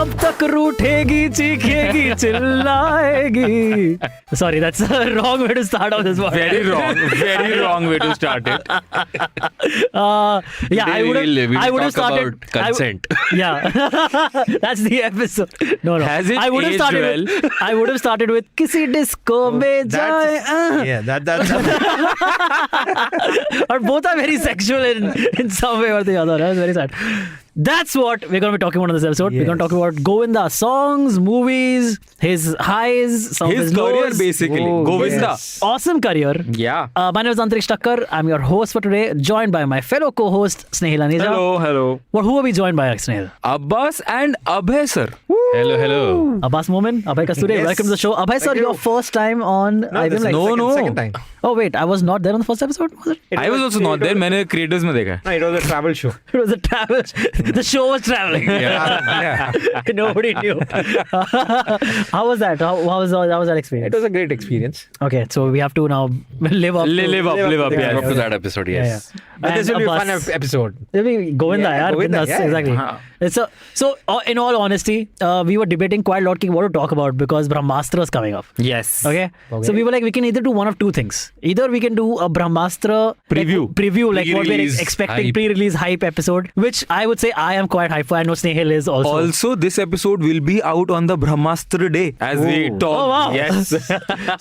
कब तक रूठेगी चीखेगी चिल्लाएगी. Sorry, that's a wrong way to start off this one. Very wrong way to start it. Yeah, I would have started about consent. That's the episode. No. Has it I would have aged started. well? I would have started with किसी disco में जाए. Yeah, that's Or both are very sexual in some way or the other. That's very sad. That's what we're going to be talking about on this episode. We're going to talk about Govinda songs, movies, his highs, some of His his career lows. basically. Govinda. yes. Awesome career. Yeah. My name is Antrish Thakkar. I'm your host for today, joined by my fellow co-host Snehil Aneja. Hello. Who are we joined by, Snehil? Abbas and Abhay sir. Hello. Abbas Momin, Abhay Kasture. Yes. Welcome to the show. Abhay sir, you. your first time on IVM Likes. No. Second time. Oh wait, I was not there on the first episode, was it? I was also not there. मैंने creators में देखा. No, it was a travel show. It was a travel. The show was traveling. Yeah. Nobody knew. How was that? How was that experience? It was a great experience. Okay, so we have to now live up. Live up. Yeah, Up to that episode, yes. But this will be a fun Abbas- episode. It'll be Govinda, Yeah, yaar. Govinda, Bindas, yeah. exactly. It's so in all honesty, we were debating quite a lot what to talk about because Brahmastra is coming up. Yes. Okay? So we were like, we can either do one of two things. Either we can do a Brahmastra preview like what we're Pre-release expecting, hype. pre-release hype episode, which I would say I am quite hyped for. I know Snehil is also. Also, this episode will be out on the Brahmastra day as we talk. Oh, wow. Yes.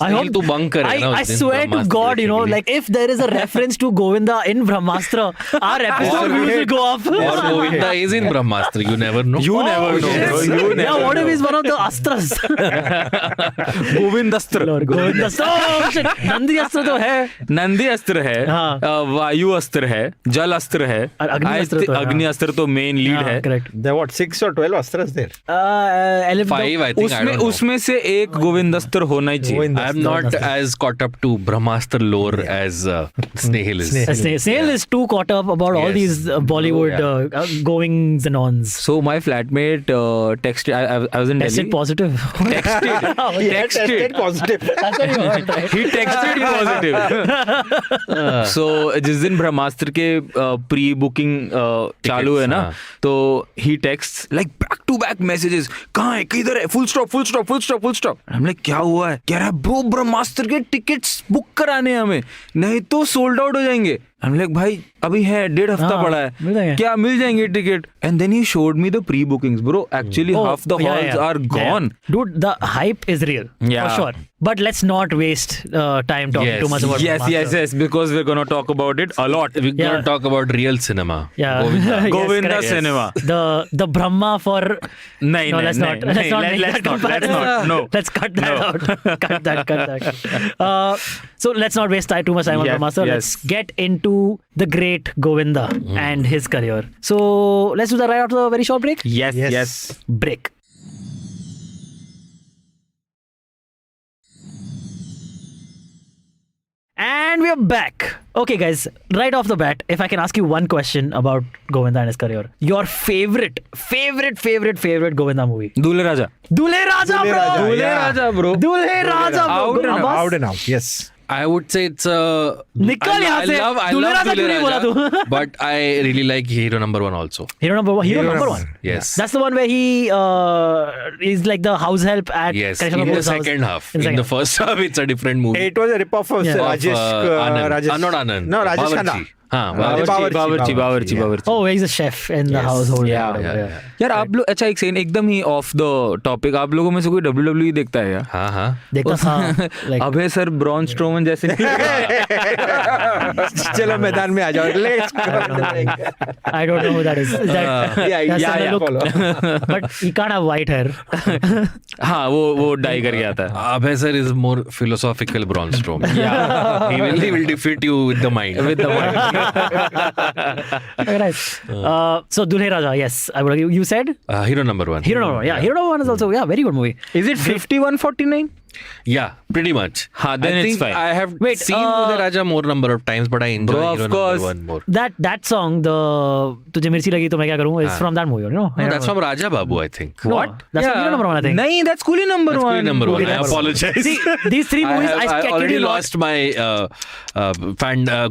I hope to bunk करे ना I उस दिन swear to Brahmastra God, you know, देखने के लिए. like if there is a reference to Govinda in Brahmastra, our episode views will go up. Or Govinda is in Brahmastra, you never know. You never know, bro. You never Yeah, what if know. he's one of the Astras? Govindastra. Lord, Govindastra. Oh shit, Nandi Astra तो है. नंदी अस्त्र है, हाँ. वायु अस्त्र है, जल अस्त्र है, और अग्नि अस्त्र तो है, अग्नि अस्त्र तो मेन लीड हाँ, है. correct. There were 6 or 12 astras there. 5, I think, I don't know. उसमें से एक गोविंदस्त्र होना ही चाहिए. Govinda. I am not as caught up to Brahmastra lore as Snehil is. Snehil is too caught up about all Yes. these Bollywood goings and ons. So my flatmate texted. I was in Delhi. Tested positive. Texted. Positive. That's what you heard, right? He texted positive. So जिस दिन ब्रह्मास्त्र के pre booking चालू है ना, हाँ. तो he texts like back to back messages. कहाँ है, किधर है, full stop. हम लाइक क्या हुआ है, कह रहा है ब्रो ब्रह्मास्त्र के टिकट्स बुक कराने हैं हमें, नहीं तो सोल्ड आउट हो जाएंगे. हम लाइक भाई अभी है 1.5 हफ्ता हाँ, पड़ा मिल जाएंगे. है, क्या मिल जाएंगे ticket. And then he showed me the pre bookings, bro. Actually half the halls are gone. Dude, the hype is real. Yeah. For sure. But let's not waste time talking Yes. too much about Yes, Brahmastra. because we're gonna talk about it a lot. We're Yeah. going to talk about real cinema. Yeah. Govinda. Yes, Govinda correct. cinema. The Brahma for नहीं, no, नहीं, let's not. नहीं, Let's not. नहीं, make let's that not, let's comparison. not, no. Let's cut that No. out. cut that. So let's not waste too much time on Yes, Brahmastra. yes. Let's get into the great Govinda and his career. So let's do that right after a very short break. Yes. Break. And we're back. Okay, guys, right off the bat, if I can ask you one question about Govinda and his career. Your favorite Govinda movie? दूल्हे राजा. Dulhe Raja, Dulhe bro! Raja, दूल्हे yeah. Raja, bro. Dulhe Raja, bro! Out and out. Yes. I would say it's a... निकल यहाँ से. I दूल्हे love राजा क्यों Dulhe नहीं बोला Raja, तू? but I really like Hero Number 1 also. Hero number one. Yes. That's the one where he is like the house help at Yes, Karisma in the Kapoor's house. second half. In In the second first half, it's a different movie. It was a rip-off of Yeah. Rajesh. Anand. Rajesh. Not Anand. No, Rajesh Khanna. Bawarchi. हाँ, Bawarchi. बावर्ची. Oh, he's a chef in the household. Yeah. Yeah. यार आप लोग अच्छा एक second एकदम ही of the topic, आप लोगों में से कोई WWE देखता है यार? हाँ. देखता था. Like, अभय सर ब्रॉन स्ट्रोमन जैसे चलो मैदान में आ जाओ. Let's go. I don't know who that is. That's the look. follow. But he can't have white hair. हाँ वो डाई करके आता है. Abhay sir is more philosophical Braun Strowman. Yeah. He will defeat you with the mind. With the mind. Okay, right. So Dulhe Raja, yes. You said? Hero Number 1. Hero number one. Yeah, Hero number one is also very good movie. Is it 51-49? Yeah, pretty much. then I it's think fine. I have Wait, seen Udai Raja more number of times, but I enjoy Bro, of hero number course. one more. That song, the तुझे मिर्ची लगी तो मैं क्या करूँ, is from that movie, you know? No, that's from Raja Babu, I think. No, that's from Hero number one, I think. नहीं, that's Coolie number That's one. Coolie number one. I Coolie apologize. See, these three movies, I I already lost. lost my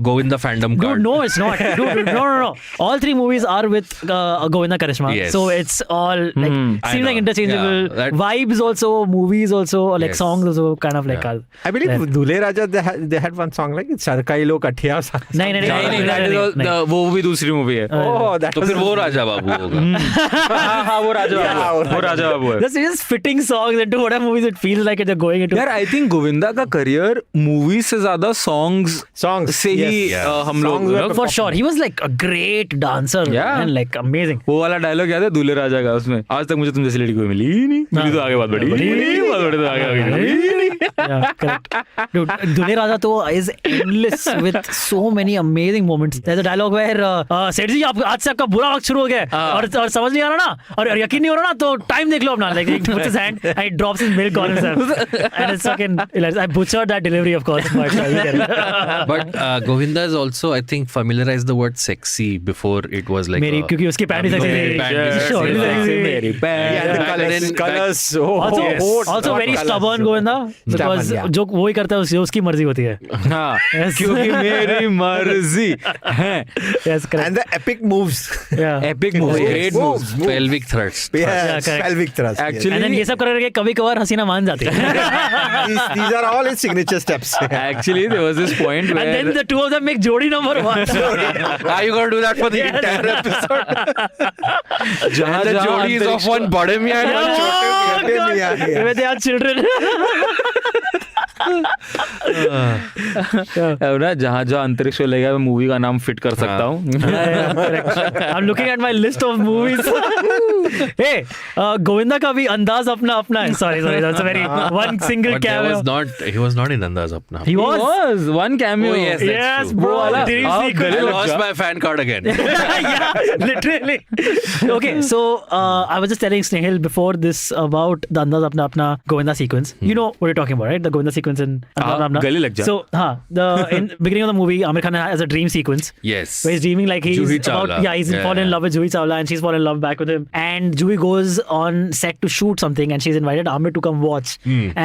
Govinda fandom Dude, card. no, it's not. Dude, no. All three movies are with Govinda Karishma. Yes. So it's all like I seems know. like interchangeable. Yeah, that- Vibes also, movies also, like Yes. songs also, kind of like. Yeah. I believe Dule Raja, they had one song like it's Sarkai Lo Kathiya. नहीं नहीं, that is all- नहीं. वो भी दूसरी movie है. Oh, that तो was फिर वो राजा बाबू होगा. हाँ, वो राजा बाबू है. वो राजा बाबू है. Just fitting songs into whatever movies it feels like they're going into. यार, I think गोविंदा का करियर मूवी से ज्यादा songs से ही yes. हम लोग Songs were For sure, he was like a great dancer Yeah. and like amazing. वो वाला dialogue याद है दूल्हे राजा का, उसमें आज तक मुझे तुम जैसी लड़की कोई मिली ही नहीं, मेरी तो आगे बात बढ़ी बहुत बड़ी, तो आगे Yeah, correct. Dude, Dule Raja to is endless with so many amazing moments. There's a dialogue where सेठ जी आप आज से आपका बुरा वक्त शुरू हो गया है और समझ नहीं आ रहा ना और यकीन नहीं हो रहा ना तो टाइम देख लो अपना. Like he puts his hand and he drops his milk on himself and it's fucking hilarious. I butchered that delivery of course, but you get it. But Govinda is also, I think, familiarized the word sexy before it was like. मेरी क्योंकि उसकी pant ही sexy मेरी थी. Pant भी Sure, sexy sexy. थी. मेरी Yeah, the Back colors. Oh, Also, yes. also What very colours, stubborn so- Govinda because Stubborn, yeah. जो वो ही करता है उसकी मर्जी होती है. हाँ, Yes. क्योंकि मेरी मर्जी है. Yes, correct. And the epic moves. Yeah. Epic moves, great moves. pelvic thrusts. Yes, correct. pelvic thrust. Actually- And then ये सब करके कभी कभार हसीना मान जाती है. Yes. These are all his signature steps. Actually, there was this point where And then the two of them make Jodi number one. Are you going to do that for the Yes. entire episode? जहाँ And the जहाँ Jodi is of अंतरिक्ष- one bade miyan and one chote Oh, छोटे God. मियाँ, yeah. Where they are children. ना जहाँ जहाँ अंतरिक्ष लेगा मैं मूवी का नाम फिट कर सकता हूँ. I'm looking at my list of movies. Hey, Govinda का भी अंदाज अपना अपना है. Sorry, that's a very one single But there cameo. he was not in Andaz Apna. He He was. was one cameo. Oh, yes, that's Yes, true. bro. वो वाला- Dream आप sequence. I गले lost लग my fan card again. Yeah, literally. Okay, so I was just telling Snehal before this about the Andaz Apna Apna Govinda sequence. You know what you're talking about, right? The Govinda sequence in Andaz Apna. गले लग जा. So, in beginning of the movie, Amir Khan has a dream sequence. Yes. Where he's dreaming like he's Juhi about, Chawla. he's Yeah, fallen in yeah. love with Juhi Chawla and she's fallen in love back with him. And Juhi goes on set to shoot something and she's invited Amir to come watch.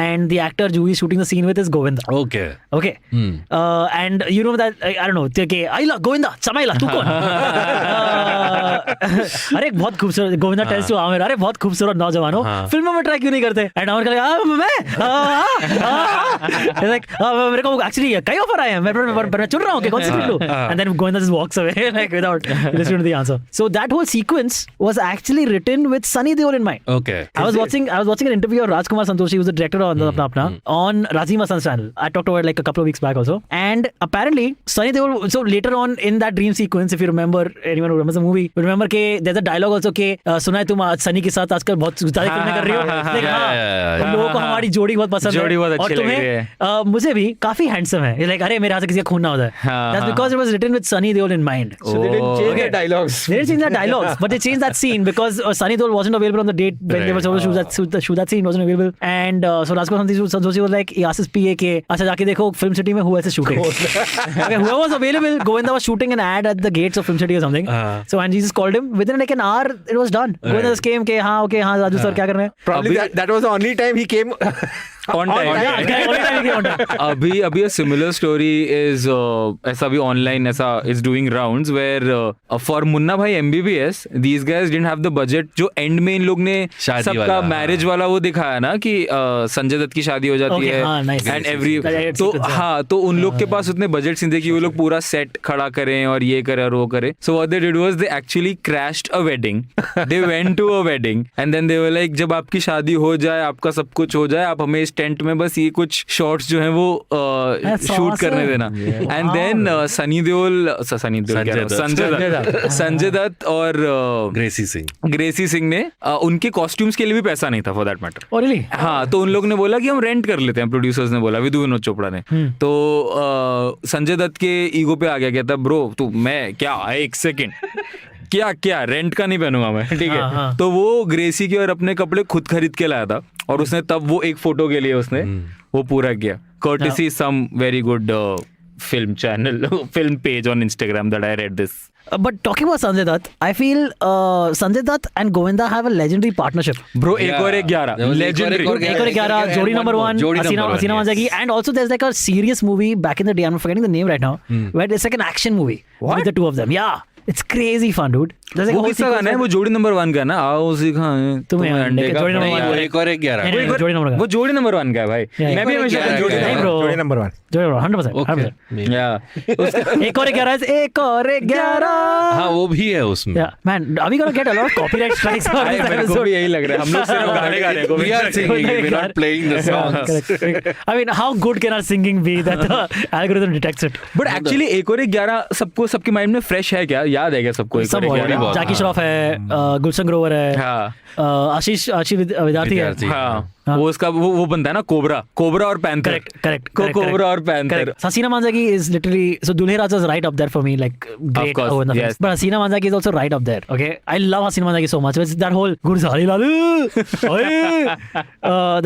And the actor Juhi is shooting the scene with is Govinda. Okay. Okay. And you know that, I don't know, okay, Aila, Govinda, Chamaila, tu kaun? अरे बहुत खूबसूरत Govinda tales to Aamir अरे बहुत खूबसूरत नौजवान हो फिल्मों में ट्राई क्यों नहीं करते एंड आमिर कहा मैं लाइक मेरे को एक्चुअली कई ऑफर आए हैं मैं चुन रहा हूं कि कौन सी फिल्म लूं and then Govinda just walks away like without listening to the answer so that whole sequence was actually written with Sunny Deol in mind Okay. I was watching an interview of Rajkumar Santoshi, who's the director of Apna Apna, on Razim Hassan's channel. I talked about it like a couple of weeks back also. And apparently, Sunny Deol, so later on in that dream sequence, if you remember, anyone who remembers the movie, you remember कि there's a dialogue also कि सुना है तुम Sunny के साथ आजकल बहुत ज़्यादा फिल्में कर रही हो. Like, हाँ, तुम लोगों को हमारी जोड़ी बहुत पसंद है. जोड़ी बहुत अच्छी और लग रही तुम्हें मुझे भी काफी हैंडसम है. Like अरे मेरे हाथ से किसी का खून ना हो जाए. That's because it was written with Sunny Deol in mind. So they didn't change the dialogues. They didn't change the dialogues, but they changed that scene because Sunny Deol wasn't available on the date when they were supposed to shoot that scene wasn't available, and so Rajkumar Santoshi was like, he asked his PA के अच्छा जाके देखो Film City में who else is shooting. Okay, whoever was available, Govinda was shooting an ad at the gates of Film City or something. So and Jesus called him within like an hour. It was done. Govinda just came के हाँ okay हाँ Raju sir क्या कर रहे हैं. Probably that was the only time he came on time. अभी a similar story is ऐसा भी online ऐसा is doing rounds where for Munna भाई MBBS these guys didn't have the budget. जो end में इन लोग ने सबका मैरिज वाला वो दिखाया ना कि संजय दत्त की शादी हो जाती है and every तो हाँ तो उन लोग के पास उतने बजट नहीं थे कि वो लोग पूरा सेट खड़ा करें और ये करें और वो करें. So what they did was they actually crashed a wedding. They went to a wedding and then they were like जब आपकी शादी हो जाए आपका सब कुछ हो जाए आप हमें इस टेंट में बस ये कुछ शॉट्स जो हैं वो शूट करने देना. एंड देन संजय दत्त और ग्रेसी सिंह ने उनके कॉस्ट्यूम्स के लिए भी पैसा नहीं था for that matter. Oh really? हाँ तो उन लोग ने बोला कि हम रेंट कर लेते हैं. प्रोड्यूसर्स ने बोला विधु विनोद चोपड़ा ने. तो संजय दत्त के ईगो पे आ गया कहता ब्रो तू मैं क्या एक सेकेंड क्या रेंट का नहीं पहनूंगा मैं, ठीक है। तो वो ग्रेसी के और अपने कपड़े खुद खरीद के लाया था और उसने तब वो एक फोटो के लिए उसने वो पूरा किया, courtesy some very good film channel, film page on Instagram that I read this. But talking about Sanjay Dutt, I feel Sanjay Dutt and Govinda have a legendary partnership. Bro, एक और 11 legendary. एक और 11 जोड़ी number 1 Hasina मांझागी, and also there's like a serious movie back in the day, I'm forgetting the name right now, where it's like an action movie with the two of them. Yeah, it's crazy fun, dude. There's like वो किसका गाना है? वो जोड़ी number 1 का है ना, आओ सिखाएं तुम्हें अंडे का। एक और 11 जोड़ी नंबर वो जोड़ी नंबर 1 का है भाई। मैं भी हमेशा जोड़ी नंबर 1 जोड़ी 100%। एक और 11 एक और 11। हाँ वो भी है उसमें। Man, are we gonna get a lot of copyright strikes for this मेरे को episode? भी यही लग रहा है, हम लोग सिर्फ गाने गा रहे हैं, We are singing it, we're not playing the songs. Correct. I mean, how good can our singing be that the algorithm detects it? But actually एक और 11 सबको सबके माइंड में फ्रेश है क्या? याद है क्या सबको? एक सब और बहुत 11 जाकी श्रॉफ है, गुलशन ग्रोवर है, हाँ आशीष विद्यार्थी है। हाँ वो उसका वो बनता है ना कोबरा और पैंथर। Correct. कोबरा और panther. Hasina Manjaki is literally, so Dulhe Raja is right up there for me, like great. course, Govinda films. yes. But Hasina Manjaki is also right up there. Okay, I love Hasina Manjaki so much. It's that whole Gurzari Lalu,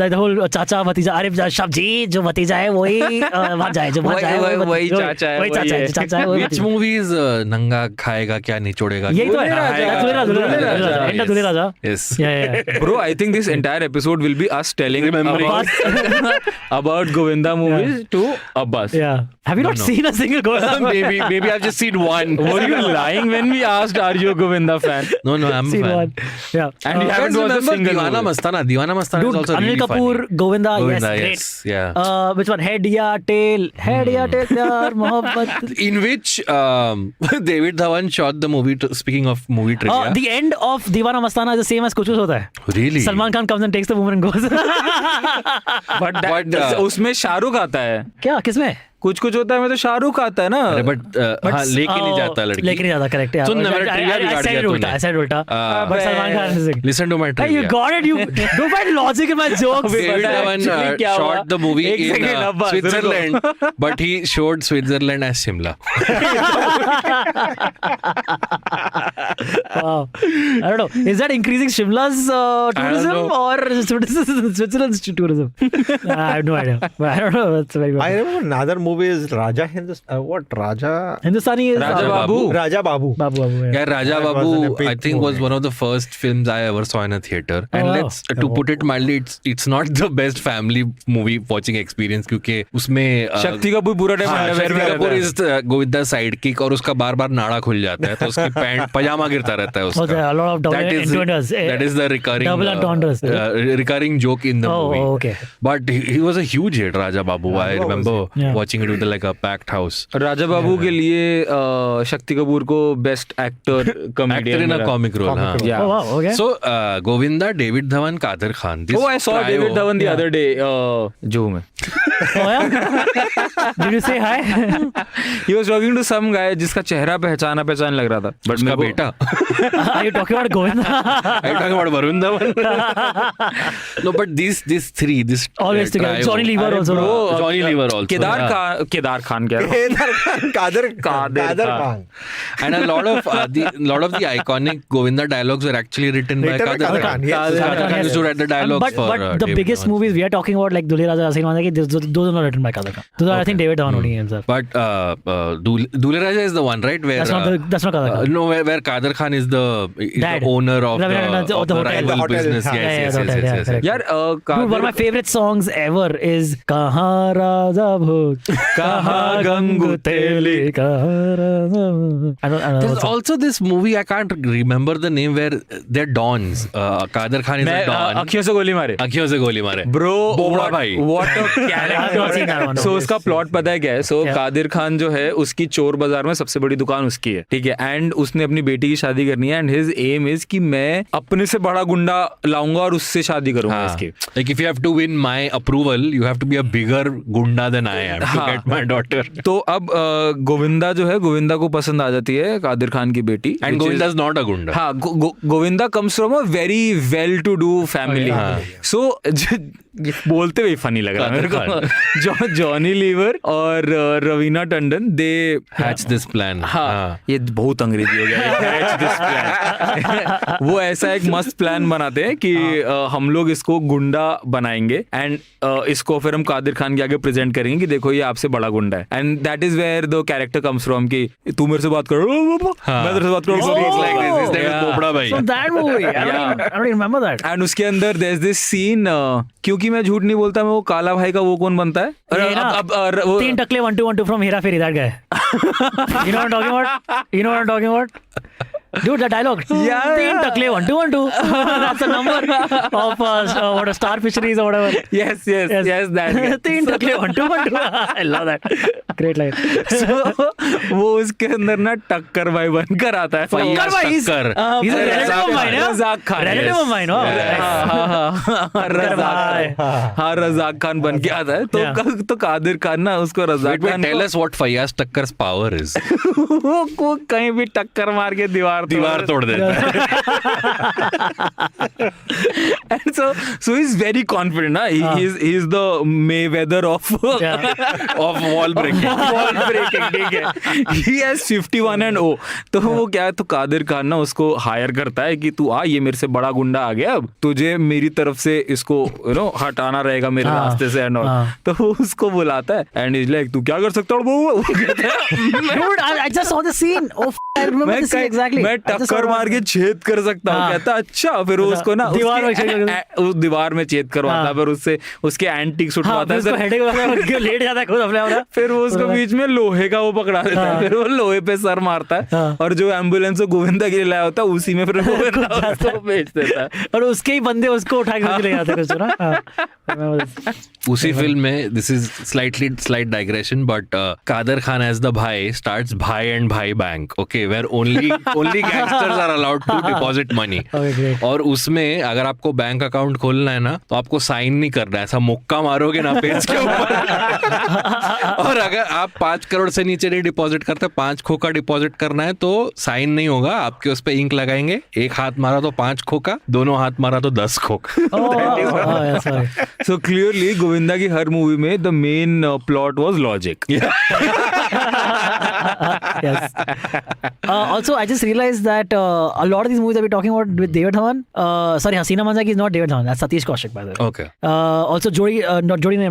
that whole चाचा भतीजा, अरे शब जी जो भतीजा है वही वहाँ जाए, जो वहाँ जाए वही चाचा है, वही चाचा है। Which movies नंगा खाएगा क्या निचोड़ेगा? यही तो है दुल्हे राजा। Yes. Yeah. Bro, I think this entire episode will be us telling about Govinda movies to Abbas. Yeah. Have you not seen a single Govinda movie?Maybe I've just seen one. Were you lying when we asked, are you a Govinda fan? No, I'm a Seen fan. one. Yeah. And you haven't watched a single Deewana movie. Mastana. Deewana Mastana Dude, is also Anil really Kapoor, funny. Govinda, Govinda, yes, yes, great. yeah. Which one? Head ya tail, pyar, mohabbat. In which David Dhawan shot the movie. Speaking of movie trivia, The end of Deewana Mastana is the same as Kuch Kuch Hota Hai. really? Salman Khan comes and takes the woman and goes. But उसमें शाहरुख आता है। क्या किसमें? कुछ होता है में तो शाहरुख आता है ना। अरे but हाँ लेके नहीं जाता लड़की। लेके नहीं जाता, correct यार। सुन ना मेरा trivia बिगाड़ दिया तूने। I said उल्टा। But Salman Khan is like, Listen to my hey, trivia. you got it. You don't find logic in my jokes. David Dhawan shot the movie in Switzerland, but he showed Switzerland as Shimla. Wow. I don't know. Is that increasing Shimla's tourism or Switzerland's tourism? I have no idea. But I don't know. That's very I good. remember another movie is Raja Raja Hindustani is Raja Babu. Raja Babu. Babu. Yeah. Yeah, Raja That was an Babu, epic I think was movie. one of the first films I ever saw in a theater. And Oh. let's to put it mildly, it's not the best family movie watching experience क्योंकि उसमें शक्ति कपूर पूरा time underwear में कपूर रहता है। is Govinda साइडकिक और उसका बार-बार नाड़ा खुल जाता है तो उसकी पैंट पजामा गिरता रहता है Oh, there उसका. are a lot of double That is entendres. that is the recurring Double entendres. recurring joke in the movie. Oh, okay. But he was a huge hit, Raja Babu. I remember Yeah. watching it with like a packed house. Raja Babu के लिए शक्ति कपूर को best actor Actor comedian in a comic role. हाँ. Yeah. Oh, wow. Okay. So Govinda, David Dhawan, Kadir Khan. This Oh, I saw trio- David Dhawan the other day. Juhu में. Oh, yeah? Did you say hi? He was talking to some guy जिसका चेहरा पहचान लग रहा था. But उसका बेटा. Are you talking about Govinda? Are you talking about Varun Dhawan? No, but these three, this Always together. trio- Johnny Lever also. Bro, Johnny Lever also. Kedar Khan कह रहा हूँ. Kadir Khan. And a lot of the iconic Govinda dialogues were actually written by Written by Kadir Kadir Khan. Khan, yes. Kadir Khan used to write the dialogues but for the David biggest Dhawan. movies we are talking about, like Dulhe Raja, Hasina Manjaki, those are not written by Kadir Khan. Those are, I think, David Dhawan only himself. But Dulhe Raja is the one, right? Where That's not Kadir Khan. no, where Kadir Khan is the Dad. owner of Of the the hotel. rival The hotel, business. yeah. Yes, Yeah, yeah, yes. correct. यार Dude, one of my favorite songs ever is Kahan Raja Bhog, Kahan Gangu Teli, Kahan Raja Bhog. I don't know. There's what song. also this movie, I can't remember the name, where they're dons. Kadir Khan is a मैं don. अखियों से गोली मारे. अखियों से गोली मारे. Bro, बोबड़ा भाई. what a I've not seen that one, character. So no. उसका प्लॉट पता है क्या है? So Yeah. कादिर खान जो है उसकी चोर बाजार में सबसे बड़ी दुकान उसकी है, ठीक है. एंड उसने अपनी बेटी की शादी करनी है एंड हिज एम इज कि मैं अपने से बड़ा गुंडा लाऊंगा और उससे शादी करूंगा इसकी. Like if you have to win my approval, you have to be a bigger gunda than I am to get my daughter. तो अब गोविंदा जो है, गोविंदा को पसंद आ जाती है कादिर खान की बेटी. And Govinda is not a gunda. हाँ, Govinda comes from a very well to do family. हाँ. So बोलते हुए फनी लग रहा है मेरे को. जॉनी लीवर और रवीना टंडन दे हैच दिस प्लान. हाँ, ये बहुत अंग्रेजी हो गया. Hatch this plan. वो ऐसा एक मस्त प्लान बनाते हैं कि हम लोग इसको गुंडा बनाएंगे एंड इसको फिर हम कादिर खान के आगे प्रेजेंट करेंगे कि देखो ये आपसे बड़ा गुंडा है. And that is where the character comes from कि तू मेरे से बात करो, मैं तेरे से बात करूं. पोपड़ा भाई. So that movie, I don't remember that. And उसके अंदर देयर इज दिस सीन, क्योंकि मैं झूठ नहीं बोलता, मैं वो काला भाई का वो कौन बनता है? ये ना, 3 टकले 1-2-1-2 from Hera Fairy, that guy. You know what I'm talking about? You know what I'm talking about? Dude, that dialogue. Yeah. 3 Takle 1-2-1-2. That's the number of what a star fisheries or whatever. Yes, that guy. 3 Takle 1-2-1-2. I love that. Great line. So, वो उसके अंदर ना टक्कर भाई बनकर आता है. टक्कर भाई, he's a relative of mine, yeah? Razzaq Khan. Relative of mine, हाँ, रज़ाक खान बन के आता है. तो कादिर खान ना उसको Razzaq Khan. Tell us what Fayyaz Takkar's power is. वो कहीं भी टक्कर मार के दीवार तोड़ देता है. And so he's very confident, na? He's the Mayweather of wall breaking. ठीक है. He has 51-0. तो वो क्या है, तो कादिर खान ना उसको हायर करता है कि तू आ, ये मेरे से बड़ा गुंडा आ गया, अब तुझे मेरी तरफ से इसको हटाना रहेगा मेरे रास्ते से एंड ऑल. तो वो उसको बुलाता है एंड इज लाइक तू क्या कर सकता है? वो कहता है Dude, I just saw the scene. Oh, I remember the scene exactly. मैं टक्कर मार के छेद कर सकता हूँ. कहता अच्छा. फिर उसको ना उस दीवार में छेद करवाता है, फिर उससे उसके एंटीक्स उठवाता है, लेट जाता है खुद अपने. फिर वो उसको बीच में लोहे का वो पकड़ा देता है, फिर वो लोहे पे सर मारता है और जो एम्बुलेंस गोविंदा के लिए लाया होता है उसी में फिर गोविंदा उसको बेच देता है और उसके ही बंदे उसको उठा के ले जाते हैं ना. उसी फिल्म में, this is slight digression, but Kadir Khan as the Bhai starts Bhai and Bhai Bank, okay, where only gangsters are allowed to deposit money. Okay, great. और उसमें अगर आपको बैंक अकाउंट खोलना है ना, तो आपको साइन नहीं करना है, ऐसा मुक्का मारोगे ना पेज के ऊपर. और अगर आप 5 करोड़ से नीचे नहीं डिपॉजिट करते, 5 खोखा डिपॉजिट करना है तो साइन नहीं होगा, आपके उस पे इंक लगाएंगे. एक हाथ मारा तो 5 खोखा, दोनों हाथ मारा तो 10 खोखा. So clearly गोविंदा की हर मूवी में the main plot was logic. Yes. Also, I just realized that a lot of these movies that we're talking about with David Dhawan, sorry, Hasina Manzaki is not David Dhawan, that's Satish Kaushik, by the way. Okay. Also, not Jodi nahi,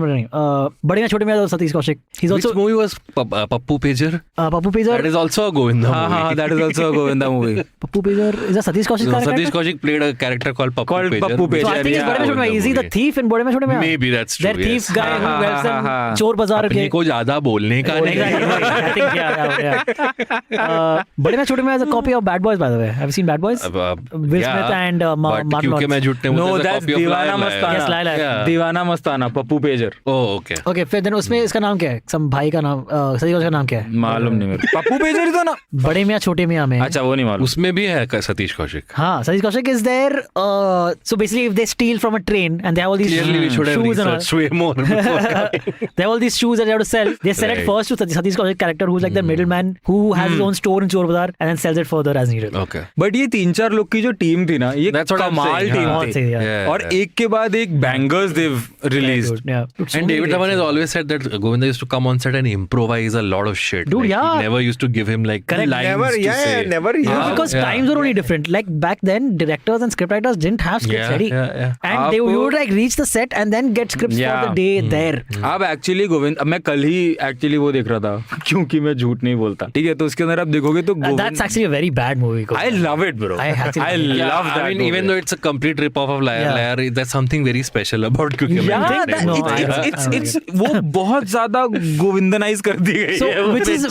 Bade Mein Chote Mein also Satish Kaushik. He's Which also movie was Pappu Pejar? Pappu Pejar. That is also a Govinda movie. That is also a Govinda movie. Pappu Pejar is a Satish Kaushik character? Satish Kaushik played a character called Pappu Pejar. So I think it's Bade Mein Chote Mein. Is he the thief in Bade Mein Chote Mein? Maybe that's true. Their thief guy who helps them चोर बाजार के. अपने को ज्यादा बोलने का नहीं. I think yeah. बड़े में छोटे में as a copy of Bad Boys, by the way. Have you seen Bad Boys? Will Smith and Martin Lawrence. क्योंकि मैं झूठ नहीं बोलता. No, that's दीवाना Mastana. Yes, Deewana Mastana, Pappu Pager. Oh, okay. Okay, फिर then उसमें इसका नाम क्या है? सम भाई का नाम, सतीश कौशिक का नाम क्या है? मालूम नहीं मेरे. पप्पू पेजर ही था ना. बड़े मियाँ छोटे मियाँ में. अच्छा, वो नहीं मालूम. उसमें भी है सतीश कौशिक. हाँ, Satish Kaushik is there. So basically, if they steal from a train and they have all these Clearly we should have shoes and all. researched way more. They have all these shoes that they have to sell. They sell it first to Satish Kaushik character, who's like the middleman who has his own store in Chor Bazaar and then sells it further as needed. Okay. But ये 3-4 लोग की जो team थी ना, ये That's what I'm कमाल saying, team हाँ. थी. Yeah. और एक के बाद एक bangers they've released. Yeah. And David Dhawan has always said that Govinda used to come on set and improvise a lot of shit. Dude, like, yeah. He never used to give him like Correct. lines Never, to yeah, say. never. Yeah. Because times were only different. Like back then, directors and scriptwriters didn't have scripts ready. And they would like reach the set and then get scripts for the day there. अब actually Govind, मैं कल ही actually वो देख रहा था, क्योंकि मैं झूठ नहीं बोलता, ठीक है, तो उसके अंदर आप देखोगे तो That's actually a very bad movie. I love it, bro. I love that. I mean, even though it's a complete rip-off of Liar, there's something very special about क्योंकि it's वो बहुत ज्यादा गोविंदनाइज कर दी गई है.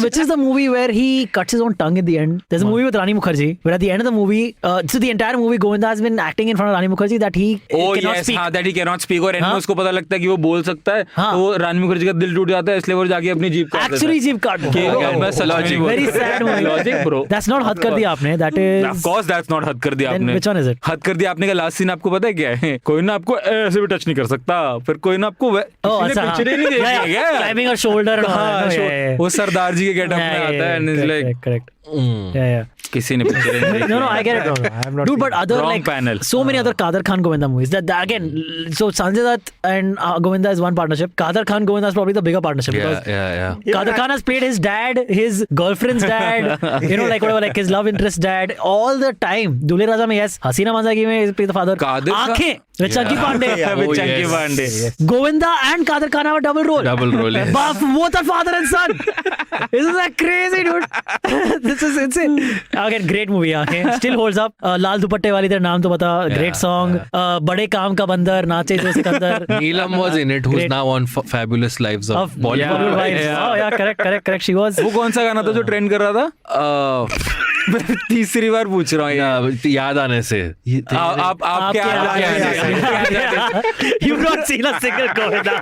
Which is the movie where he cuts his own tongue at the end. There's a movie with Rani Mukherjee, where at the end of the movie, so the entire movie Govinda has been acting in front of Rani Mukherjee that he cannot speak. that he cannot speak, और and में उसको पता लगता है कि वो बोल सकता है, तो वो रानी मुखर्जी का दिल टूट जाता है, इसलिए वो जाके अपनी जीभ काट देता है. Actually जीभ काट देता है. Very sad movie. Logic, bro. That's not हद कर दिया आपने. That is. Of course, that's not हद कर दिया आपने. Which one is it? हद कर दिया आपने का लास्ट सीन आपको पता है क्या है? कोई ना आपको ऐसे भी टच नहीं कर सकता, फिर कोई ना आपको पिक्चर ही नहीं देखी है. Climbing her shoulder. वो सरदार जी के गेटअप में आता है and it's like correct. Yeah. किसी ने picture No, I get it. I have not Dude, seen but other Wrong like panel. so many other Kader Khan Govinda movies. That again, so Sanjay Dutt and Govinda is one partnership. Kader Khan Govinda is probably the bigger partnership because Yeah. Kader Khan has played his dad, his girlfriend's dad, like whatever, like his love interest dad all the time. Dule Raja mein yes, Hasina Manzagi mein he played the father. Kader Khan- Aankhein with Chunky Pandey. with Oh, Chunky yes. Pandey. Govinda and Kader Khan have a double role. Double role, yes. Both are father and son. This is like crazy, dude. This is insane. Again, great movie. Okay, still holds up. लाल दुपट्टे वाली तेरा नाम तो बता. Great song. बड़े काम का बंदर नाचे जो Sikandar. Neelam was in it, who's Great. now on Fabulous Lives of Bollywood. Bollywood Wives. yeah. Oh yeah, correct. She was. वो कौन सा गाना था जो ट्रेंड कर रहा था? मैं तीसरी बार पूछ रहा हूँ यार. याद आने से. आप क्या You've not seen a single Govinda.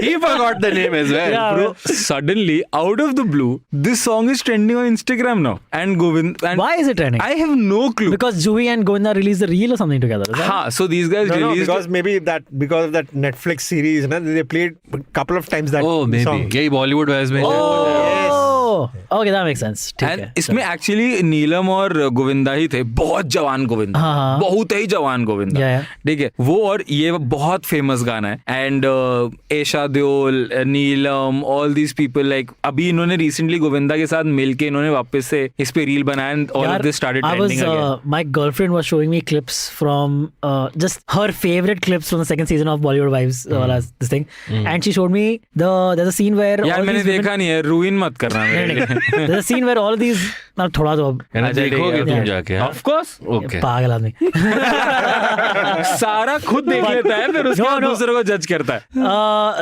He forgot the name as well. Yeah. Bro, suddenly out of the blue this song is trending on Instagram now and Govind and Why is it trending? I have no clue. Because Juhi and Govinda released the reel or something together. Is that? हाँ, so these guys No, released because maybe because of that Netflix series, na, they played a couple of times that Oh, maybe. song. यही Bollywood Wives में. Oh, okay, that makes sense. ठीक and है. इसमें actually नीलम और गोविंदा ही थे. बहुत जवान गोविंदा, हाँ. बहुत ही जवान गोविंदा. Yeah. ठीक है, वो और ये बहुत फेमस गाना है. And Esha Deol, Neelam, all these people like अभी इन्होंने रिसेंटली गोविंदा के साथ मिलके इन्होंने वापस से इस पे रील बनाया and all of this started trending again. My girlfriend was showing me clips from just her favorite clips from the second season of Bollywood Wives, this thing, and she showed me there's a scene where यार all मैंने these women- देखा नहीं है, ruin मत करना मेरे लिए. there's a scene where all of these थोड़ा तो कहना देखोगे तुम Yeah. जाके. Of course. Okay. पागल आदमी. सारा खुद देख लेता है फिर उसके बाद No. दूसरों को जज करता है.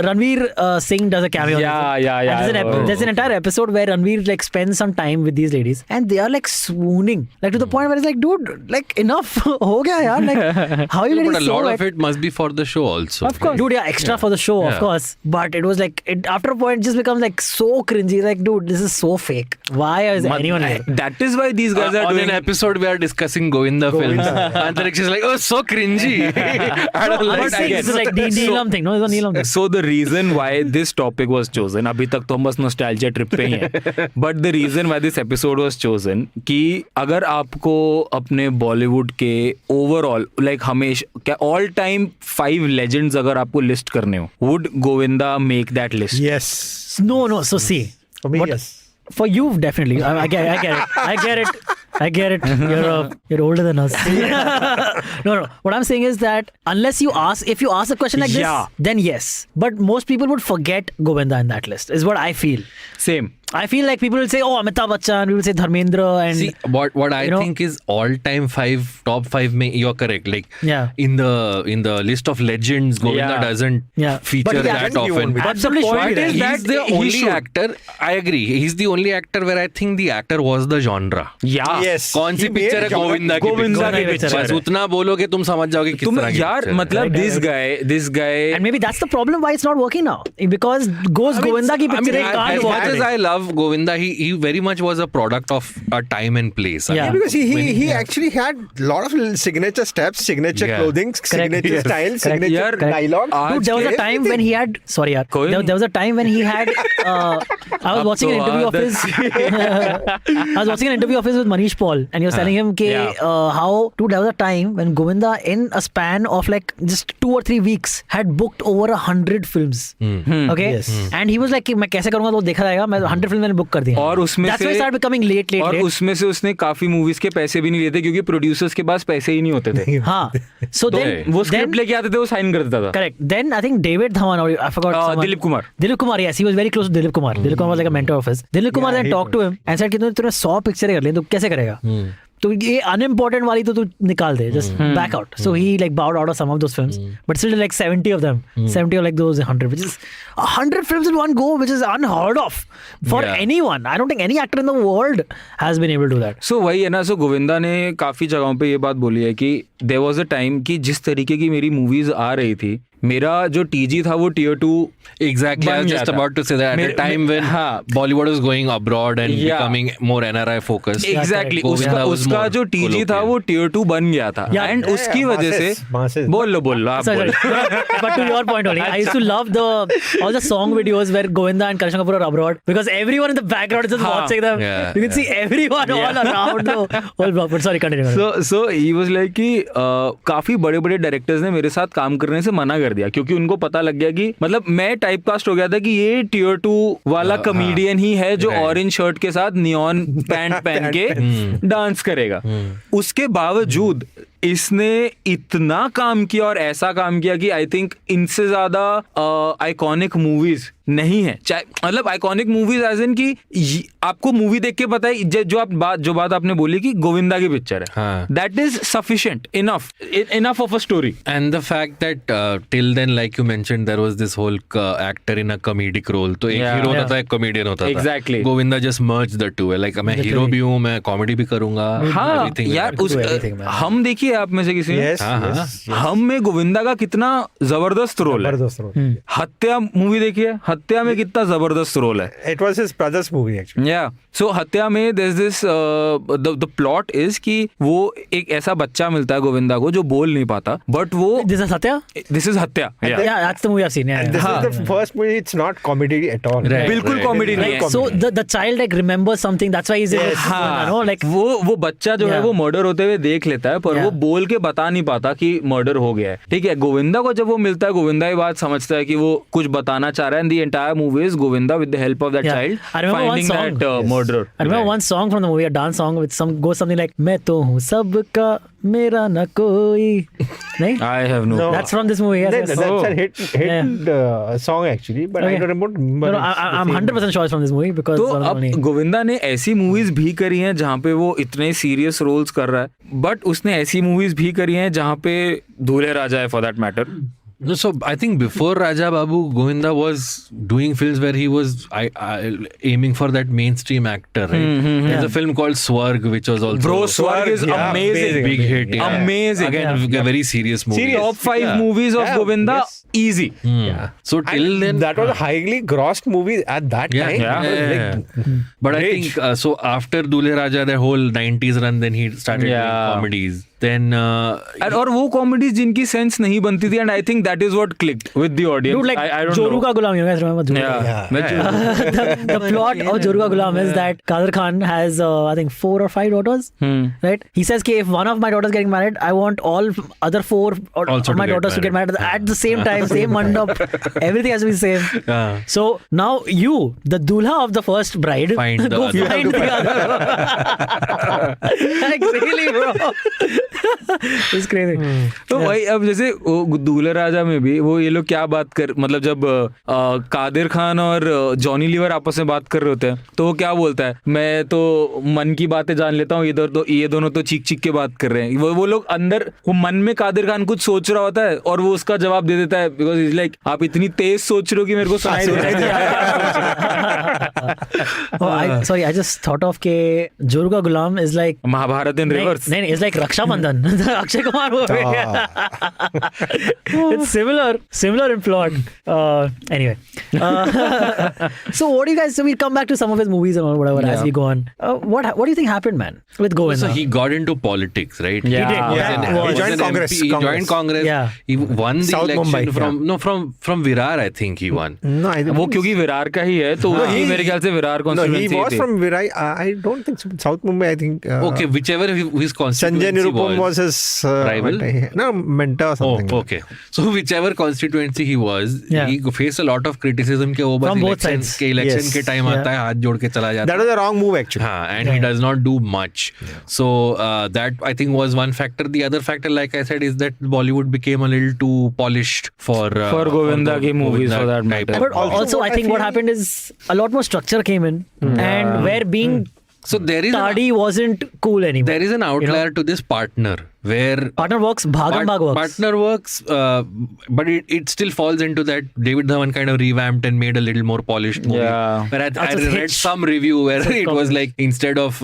Ranveer Singh does a cameo. Yeah. And there's an entire episode where Ranveer like spends some time with these ladies, and they are like swooning, like to the point where it's like, dude, like enough, हो गया यार, like how are you getting But a so lot wet? of it must be for the show also. Of course, dude, yeah, extra for the show, of Yeah. course. But it was like, after a point, it just becomes like so cringy. Like, dude, this is so fake. Why is anyone here? That is why these guys are on doing an episode we are discussing Govinda films. And Antariksh is like, oh, so cringy. I don't I'm like not saying again. this is like Neelam thing. No, it's a Neelam thing. So the reason why this topic was chosen, अभी तक तो हम बस nostalgia trip पे ही हैं, but the reason why this episode was chosen कि अगर आपको अपने बॉलीवुड के ओवरऑल लाइक हमेशा क्या ऑल टाइम 5 लेजेंड्स अगर आपको लिस्ट करने हो, would Govinda make that list? Yes. No. So see, For me, What- yes. for you definitely. I get it. You're older than us. No. What I'm saying is that unless you ask, if you ask a question like this, Yeah. then yes. But most people would forget Govinda in that list. Is what I feel. Same. I feel like people will say, oh, Amitabh Bachchan. People will say Dharmendra and See, what I you know- think is all-time top five. You're correct. Like Yeah. in the list of legends, Govinda Yeah. doesn't Yeah. feature But he that hasn't often. won with But the point is He's that the he only should. actor. I agree. He's the only actor where I think the actor was the genre. Yeah. Yes. कौन सी He picture है made genre- Govinda की गोविंदा की picture picture बस है। उतना बोलोगे तुम समझ जाओगे किस तुम तरह की यार picture है। मतलब Right. this guy and maybe that's the problem why it's not working now. Because Govinda ki picture I can't as work. much as I love Govinda, he very much was a product of a time and place. Yeah. Because he actually had a lot of signature steps, signature Yeah. clothing, signature Yes. style, Correct. signature Yaar, dialogue. Dude, there was a time when he had. Sorry, yaar. कोई नहीं। There was a time when he had. I was watching an interview of his. I was watching an interview of his with Manish Paul, and he was telling him कि how dude, there was a time when Govinda in a span of like just 2 or 3 weeks had booked over 100 films. Okay, and he was like कि मैं कैसे करूँगा तो देखा जाएगा. मैं 100 film मैंने बुक कर दी. और उसमें That's से why it started becoming late. और उसमें से उसने काफी मूवीज के पैसे भी नहीं लिए थे क्योंकि प्रोड्यूसर्स के पास पैसे ही नहीं होते थे. हाँ. So then वो स्क्रिप्ट लेके आते थे, वो साइन कर देता था. Correct. Then I think David Dhawan, or I forgot. someone. Dilip Kumar. Dilip Kumar, yes, he was very close to Dilip Kumar. Dilip Kumar was like a mentor of his. Dilip Kumar then talked to him and said कि तूने 100 पिक्चरें कर ली तो कैसे करेगा? तो ये unimportant वाली तो तू निकाल दे, just back out. So he like bowed out of some of those films, but still like 70 of them, 70 of like those 100, which is 100 films in one go, which is unheard of for Yeah. anyone. I don't think any actor in the world has been able to do that. सो वही है ना. सो गोविंदा ने काफी जगहों पे ये बात बोली है कि देयर वाज अ टाइम कि जिस तरीके की मेरी मूवीज आ रही थी मेरा जो TG था वो tier 2 Exactly, I was just about to say that at the time when Bollywood was going abroad and becoming more NRI focused. Exactly. Govinda was उसका more जो TG था वो tier 2 बन गया था. And उसकी वजह से बोल लो आप Sorry, बोलो. but to your point only, I used to love all the song videos where Govinda and Karisma Kapoor are abroad because everyone in the background is just watching them. Yeah. You can see everyone all around the whole block. Sorry, continue. So he was like कि काफी बड़े बड़े directors ने मेरे साथ काम करने से मना कर दिया क्योंकि उनको पता लग गया कि मतलब मैं टाइपकास्ट हो गया था कि ये tier 2 वाला कॉमेडियन ही है जो ऑरेंज शर्ट के साथ नियॉन पैंट पहन के डांस करेगा. उसके बावजूद इसने इतना काम किया और ऐसा काम किया कि आई थिंक इनसे ज्यादा आइकॉनिक मूवीज नहीं है. मतलब आइकॉनिक मूवीज एज इन कि आपको मूवी देख के पता है जो बात आपने बोली कि गोविंदा की पिक्चर है, that is sufficient enough of a story. And the fact that till then, like you mentioned, there was this whole actor in a comedic role. तो एक हीरो होता था, एक कॉमेडियन होता था. Exactly. Govinda just merged the two. Like मैं hero भी हूँ, मैं कॉमेडी भी करूंगा. हाँ यार हम देखिए आप में से किसी हम में गोविंदा का कितना जबरदस्त रोल है. हत्या मूवी देखिए, हत्या में कितना जबरदस्त रोल है. It was his brother's movie actually. Yeah. So हत्या में there's this the plot is कि वो एक ऐसा बच्चा मिलता है गोविंदा को जो बोल नहीं पाता, but वो This is Satya? This is हत्या. Yeah, that's the movie I've seen. Yeah, And this is the first movie. It's not comedy at all. Right. बिल्कुल कॉमेडी नहीं Like, है. so the child like remembers something. That's why he's in it. हाँ, No, like वो बच्चा जो है Yeah. वो murder होते हुए देख लेता है पर वो बोल के बता नहीं पाता कि मर्डर हो गया है. ठीक है, गोविंदा को जब वो मिलता है गोविंदा ये बात समझता है कि वो कुछ बताना चाह रहा है. And the entire movie is Govinda with the help of that Yeah. Child I remember one finding that murder. I remember one song from the movie, a dance song with goes something like मैं तो हूँ सबका मेरा न कोई. नहीं? I have no. That's from this movie. Yes, yes. That's a hit song actually, but I Okay. don't remember. No, I'm 100% sure it's from this movie because तो अब गोविंदा ने ऐसी मूवीज भी करी हैं जहाँ पे वो इतने सीरियस रोल्स कर रहा है, बट उसने ऐसी मूवीज भी करी हैं जहाँ पे दूल्हे राजा है for that matter. No, so I think before Raja Babu, Govinda was doing films where he was aiming for that mainstream actor, right? There's a film called Swarg, which was also Bro, Swarg is yeah, amazing. big hit. Yeah. Amazing. Again, a very serious movie. Top 5 movies of Govinda, easy. Yeah. So till And then, that was a highly grossed movie at that time. yeah. It was like But I rage. think so after Dule Raja, the whole 90s run, then he started doing Yeah. comedies. Then और वो comedies जिनकी sense नहीं बनती थी, and I think that is what clicked with the audience. Dude, like Joru Ka Gulam, you guys remember Joru? The plot of Joru Ka Gulam is that Kadir Khan has I think 4 or 5 daughters, right? He says कि if one of my daughters getting married, I want all other 4 Also of my to get daughters to get married at the same time, same mandap, everything has to be same. So now you, the dulha of the first bride, Find the go other. find the other. Like really, bro. It's crazy. तो वही अब जैसे दूल्हे राजा में भी वो ये लोग क्या बात कर, मतलब जब कादिर खान और जॉनी लीवर आपस में बात कर रहे होते हैं तो वो क्या बोलता है, मैं तो मन की बातें जान लेता हूँ, इधर तो ये दोनों तो चीख चीख के बात कर रहे हैं. वो लोग अंदर वो मन में कादिर खान कुछ सोच रहा होता है और वो उसका जवाब दे देता है, बिकॉज इज लाइक आप इतनी तेज सोच रहे हो कि मेरे को सुनाई दे रहा है. Sorry, I just thought of के Joru Ka Ghulam is like Mahabharata in reverse. नहीं, it's like Rakshabandhan. Akshay Kumar movie. It's similar in plot. Anyway, so what do you guys? So we'll come back to some of his movies and all whatever as we go on. What do you think happened, man, with Govinda? so he got into politics, right? Yeah. He did. Yeah. That was- He joined Congress. He joined Congress. Yeah. He won the South election Mumbai, from Virar, I think he won. No, I वो क्योंकि विरार का ही है तो वही मेरे ख्याल से Virar No, he constituency was थी. from Virai. I don't think so. South Mumbai. I think. Okay, whichever his constituency Sanjay Nirupam was his rival? No, mentor or something. Oh, okay. So whichever constituency he was, Yeah. he faced a lot of criticism के वो बस From both election sides. के election Yes. के time आता है हाथ जोड़ के चला जाता That was a wrong move actually. हाँ, and he does not do much. So that I think was one factor. The other factor, like I said, is that Bollywood became a little too polished for Govinda ki movies, Govinda for that type matter. of But movies. also, I think what happened is a lot more structure came in, and where being So there is Tadi wasn't cool anymore. there is an outlier to this partner, where Partner works, Bhagam Bhag works. Partner works, but it still falls into that David Dhawan kind of revamped and made a little more polished movie. Yeah. Where I That's read Hitch. some review where it was comedy. like instead of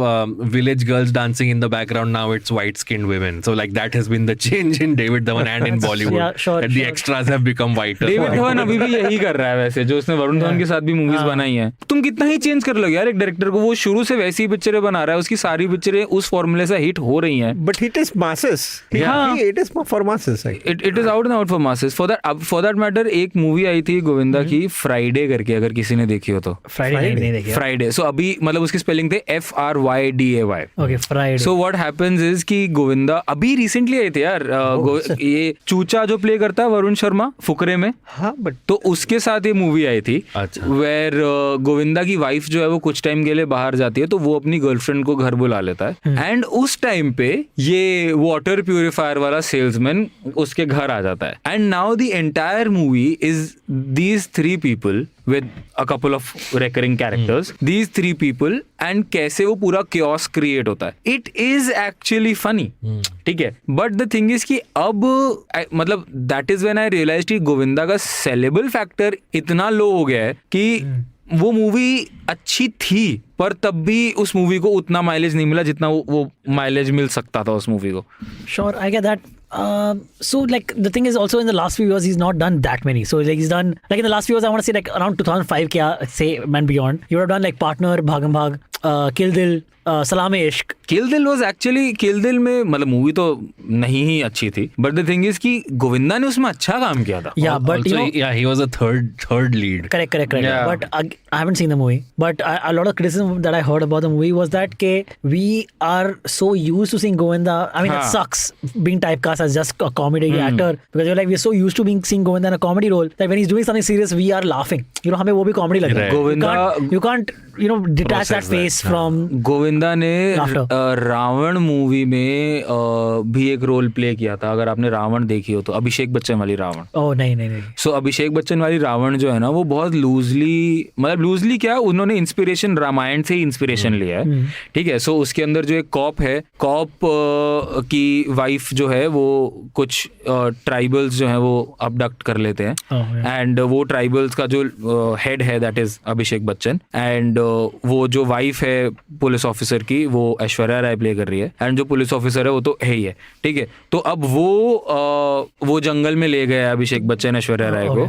village girls dancing in the background, now it's white-skinned women. So like that has been the change in David Dhawan and in Bollywood. Yeah, sure, that the sure. extras have become whiter. David Dhawan अभी भी यही कर रहा है वैसे, जो उसने वरुण धवन के साथ भी मूवीज बनाई हैं. तुम कितना ही चेंज कर लोगे यार एक डायरेक्टर को, वो शुरू से वैसी पिक्चरें बना रहा है, उसकी सारी पिक्चरें उस फॉर्मूले से हिट हो रही हैं. But it is masses. Yeah. It is for masses. Like. It is out and out for masses. For that matter, एक मूवी आई थी गोविंदा की फ्राइडे करके, अगर किसी ने देखी हो तो. Friday नहीं देखी. फ्राइडे. सो अभी मतलब उसकी स्पेलिंग थे FRYDAY. Okay, Friday. So what happens is कि गोविंदा अभी रिसेंटली आए थे यार. ये चूचा जो प्ले करता है वरुण शर्मा फुकरे में, हाँ, but तो उसके साथ ये मूवी आई थी. अच्छा. वेयर गोविंदा की वाइफ जो है वो कुछ टाइम के लिए बाहर जाती है, तो वो अपनी गर्लफ्रेंड को घर बुला लेता है. एंड उस टाइम पे ये वाटर प्यूरिफायर वाला सेल्समैन उसके घर आ जाता है. And now the entire movie is these 3 people with a couple of recurring characters. These 3 people and कैसे वो पूरा chaos create होता है. It is actually funny. ठीक है. But the thing is कि अब मतलब that is when I realized कि गोविंदा का sellable factor इतना लो हो गया है कि वो मूवी अच्छी थी, पर तब भी उस मूवी को उतना माइलेज नहीं मिला जितना वो माइलेज मिल सकता था उस मूवी को. Sure, I get that. So like the thing is also in the last few years he's not done that many. So like he's done like in the last few years I want to say like around 2005 kya say and beyond. You would have done like Partner, Bhagam Bhag, Kill Dil, Salame-Ishq. किल दिल was actually, किल दिल में मतलब movie तो नहीं ही अच्छी थी, but the thing is कि गोविंदा ने उसमें अच्छा काम किया था. Yeah, but you know, yeah, he was a third lead. correct. Yeah. But I haven't seen the movie. But a lot of criticism that I heard about the movie was that we are so used to seeing Govinda. I mean, it sucks being typecast as just a comedy actor, because we're so used to seeing Govinda in a comedy role that when he's doing something serious, we are laughing. You know, हमें वो भी comedy लगता है. Right. Govinda You can't detach that Process face that. from. Govinda ने Laughter. Ravan movie में भी एक role play किया था. अगर आपने रावण देखी हो तो, अभिषेक बच्चन वाली रावण. Oh नहीं. सो अभिषेक बच्चन वाली रावण जो है ना, वो बहुत लूजली क्या, उन्होंने इंस्पिरेशन रामायण से ही इंस्पिरेशन लिया है. ठीक है. सो उसके अंदर जो एक कॉप है, कॉप की वाइफ जो है वो कुछ ट्राइबल्स जो है वो अबडक्ट कर लेते हैं. एंड वो ट्राइबल्स का जो हेड है that is Abhishek Bachchan, and वो जो वाइफ है पुलिस ऑफिसर की वो ऐश्वर्या राय प्ले कर रही है. एंड जो पुलिस ऑफिसर है वो तो है ही है. ठीक है. तो अब वो जंगल में ले गया अभिषेक बच्चन ऐश्वर्या राय को.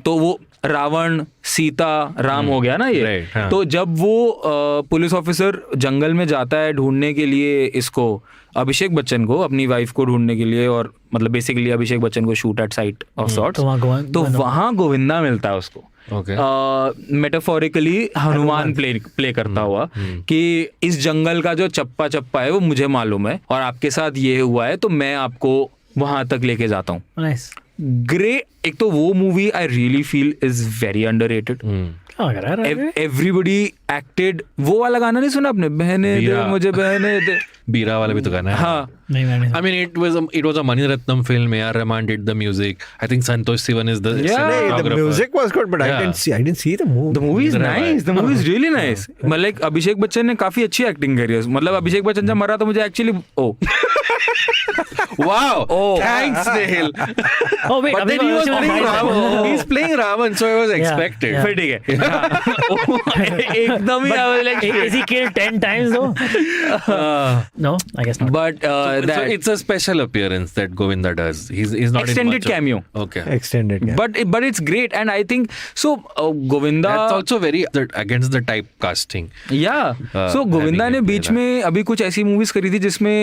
तो वो रावण सीता राम हो गया ना ये. Right, हाँ. तो जब वो पुलिस ऑफिसर जंगल में जाता है ढूंढने के लिए इसको, अभिषेक बच्चन को, अपनी वाइफ को ढूंढने के लिए, और मतलब बेसिकली अभिषेक बच्चन को shoot at sight of sorts, तो वहां गोविंदा मिलता है उसको. Okay. मेटाफोरिकली हनुमान प्ले करता हुआ कि इस जंगल का जो चप्पा है वो मुझे मालूम है, और आपके साथ ये हुआ है तो मैं आपको वहां तक लेके जाता हूँ. Nice. ग्रेट. एक तो वो movie I really feel is very underrated. Everybody acted. वो वाला गाना नहीं सुना आपने, बहने दे मुझे बहने दे, बीरा वाला भी तो गाना है. हाँ. I mean, it was a Mani Ratnam film. A.R. Rahman did the music. I think Santosh Sivan is the Yeah. the cinematographer. music was good, but Yeah. I didn't see the movie. The movie is Neither have nice. The movie is really nice. मतलब अभिषेक बच्चन ने काफी अच्छी acting करी है. मतलब अभिषेक बच्चन जब मरा तो मुझे actually Wow! Oh. Thanks, Nehil. Oh wait, But then he was playing Ravan. He's playing Ravan, so it was expected. yeah. फिर ठीक है. एकदम ही I was like, Is he killed 10 times though? No, I guess not. but So that it's a special appearance that Govinda does. He's not in extended much of- cameo. Okay. Extended. Yeah. but it's great, and I think so. Govinda That's also very against the typecasting. So Govinda ने बीच में अभी कुछ ऐसी movies करी थी जिसमें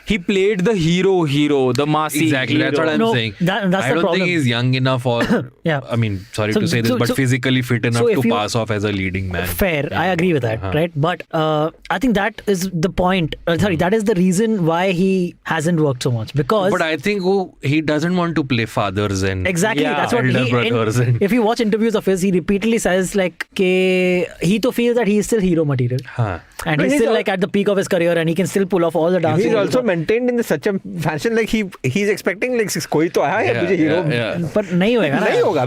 he played the hero, the massy Exactly, hero. that's what I'm No, saying. that's I the don't problem. think he's young enough or, Yeah. I mean, sorry So- to say this, so- but so- physically fit enough so if to you- pass off as a leading man. Fair, I agree with that, right? But I think that is the point. That is the reason why he hasn't worked so much, because But I think he doesn't want to play fathers and exactly that's what elder brothers. if you watch interviews of his, he repeatedly says like he to feels that he is still hero material. Haan. And he's still like at the peak of his career, and he can still pull off all the dances. He's also maintained in such a fashion like he's expecting like कोई तो आया है मुझे hero. But नहीं होगा ना. नहीं होगा.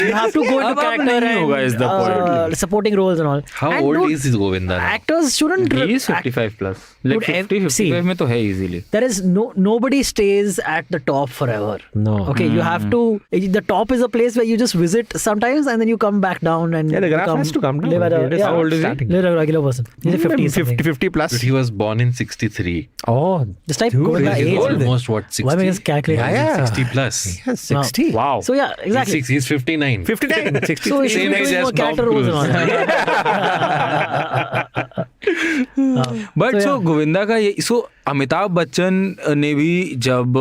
You have to go into character and supporting roles and all. How and old is Govinda now? Actors shouldn't. He is 55 plus. Like 50-55 में तो है easily. There is nobody stays at the top forever. No. Okay, you have to. The top is a place where you just visit sometimes, and then you come back down and the graph has to come down. Live at How old is he? Live a regular person. He's a 50 plus. But he was born in 63. Oh, Just type dude, Govinda he's age. old. Almost what, 60? Why am I just calculating? Yeah. 60 plus. Yes, 60. Wow. So yeah, exactly. He's 59. 59. 63. So he's Same age doing as more character Tom roles and all. But So, so yeah. Govinda का ये सो अमिताभ बच्चन ने भी जब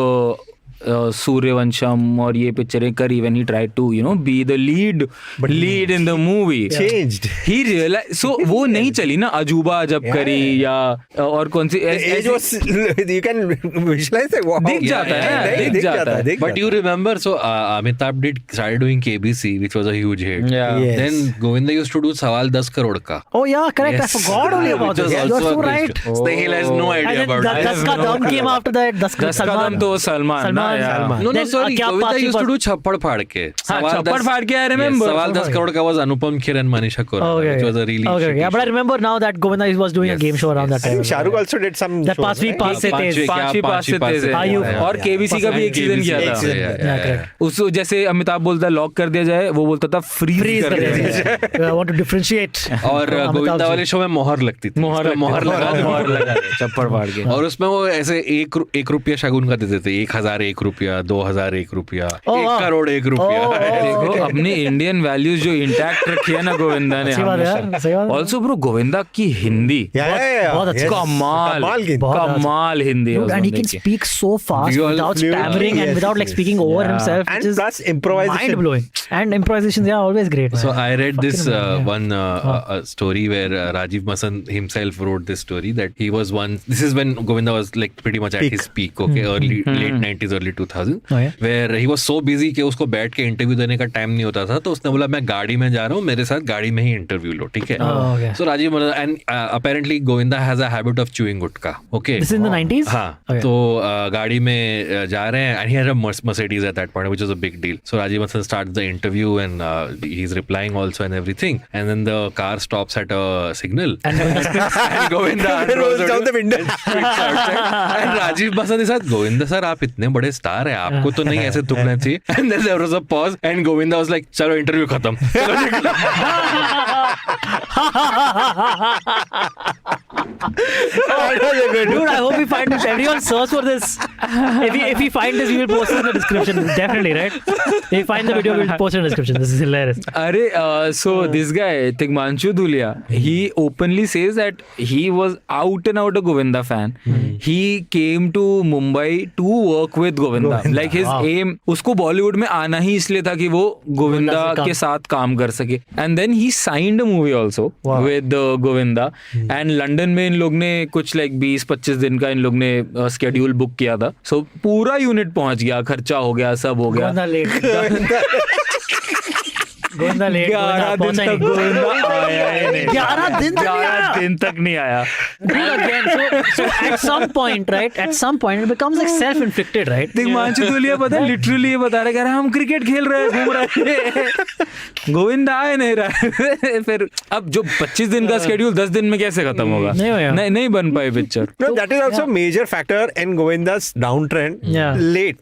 सूर्यवंशम और ये पिक्चरें करी when he tried to be the lead in the movie Changed. he realized so वो नहीं चली ना अजूबा जब करी या और कौन सी Age was, you can visualize it. Wow. दिख जाता है दिख जाता है But you remember, so Amitabh started doing KBC, which was a huge hit. Yeah. Yes. Then Govinda used to do Sawal 10 crore ka. Oh yeah, correct. Yes. I forgot only about Which was this. You're also so a great right. show. Snehal has no idea And then about that. Das Ka Dam came after that. Das Ka कदम तो सलमान ना यार No, Then, sorry. क्या Govinda पाँचवीं used to do Chappad Phad Ke. Chappad Phad Ke, I remember. Yes, Sawal 10 crore ka was Anupam Kher and Manisha Koirala, Okay, which was a really okay. shitty Yeah, but I show. remember now that Govinda was doing a game show around that I time. think Shahrukh also did some That shows, पांचवी right? पास से तेज. पांचवी पास से तेज है आयु. और KBC का भी एक सीजन किया था उसको जैसे अमिताभ बोलता लॉक कर दिया जाए वो बोलता था फ्रीज कर दिया जाए I want to differentiate. और गोविंदा वाले शो में मोहर लगती थी, मोहर लगा चप्पड़ फाड़ के और उसमें वो ऐसे एक रुपया शगुन का देते थे, 1000 1 रुपया, 2000 1 रुपया, 1 करोड़ 1 रुपया. देखो अपनी इंडियन वैल्यूज जो इंटैक्ट रखी है ना गोविंदा ने सही बात है यार, सही बात है. ऑल्सो ब्रो गोविंदा की हिंदी बहुत अच्छा. कमाल बहुत अच्छा. कमाल हिंदी है Dude, and he can speak so fast without stammering and without like speaking over himself, And which is plus improvisation. mind blowing. And improvisations, yeah, always great. So man. I read this Fucking one story where Rajiv Masan himself wrote this story that he was once. This is when Govinda was like pretty much at his peak, okay, late 90s, early 2000, Oh, yeah? where he was so busy कि उसको बैठ के interview देने का time नहीं होता था, तो उसने बोला मैं गाड़ी में जा रहा हूँ, मेरे साथ गाड़ी में ही इंटरव्यू लो, ठीक है. Oh, okay. So Rajiv Masan and apparently Govinda has a habit of chewing gutka, okay. This is in the 90s? हाँ, Okay. तो गाड़ी में जा रहे हैं and he had a Mercedes at that point, which was a big deal. So Rajiv Masan starts the interview and he's replying also and everything, and then the car stops at a signal and Govinda rolls down the window. and Rajiv Masan is like, Govinda sir, आप इतने बड़े star हैं, आपको तो नहीं ऐसे थूकना चाहिए. And then there was a pause and Govinda was like, चलो इंटरव्यू खत्म. Dude, I hope we find this. Everyone search for this. If we find this, we will post it in the description. Definitely, right? If we find the video, we'll post it in the description. This is hilarious. अरे so this guy Tigmanshu Dhulia, he openly says that he was out and out a Govinda fan. He came to Mumbai to work with Govinda. Like his aim, उसको बॉलीवुड में आना ही इसलिए था कि वो गोविंदा के साथ काम कर सके. And then he signed a movie also with Govinda. And London में इन लोग ने कुछ like 20-25 दिन का इन लोग ने स्केड्यूल बुक किया था. So पूरा यूनिट पहुंच गया, खर्चा हो गया, सब हो गया. Govinda late. 11 दिन तक गोविंदा आया ही नहीं. 11 दिन तक नहीं आया. 11 दिन तक नहीं आया. Again, so at some point, right? At some point, it becomes like self-inflicted, right? Tigmanshu Dhulia पता है लिटरली ये बता रहे, कह रहे हम क्रिकेट खेल रहे हैं, घूम रहे हैं, गोविंदा आए नहीं रहा. फिर अब जो 25 दिन का स्केड्यूल 10 दिन में कैसे खत्म होगा? नहीं बन पाई picture. No, that is also a major factor in Govinda's downtrend. Yeah. Late.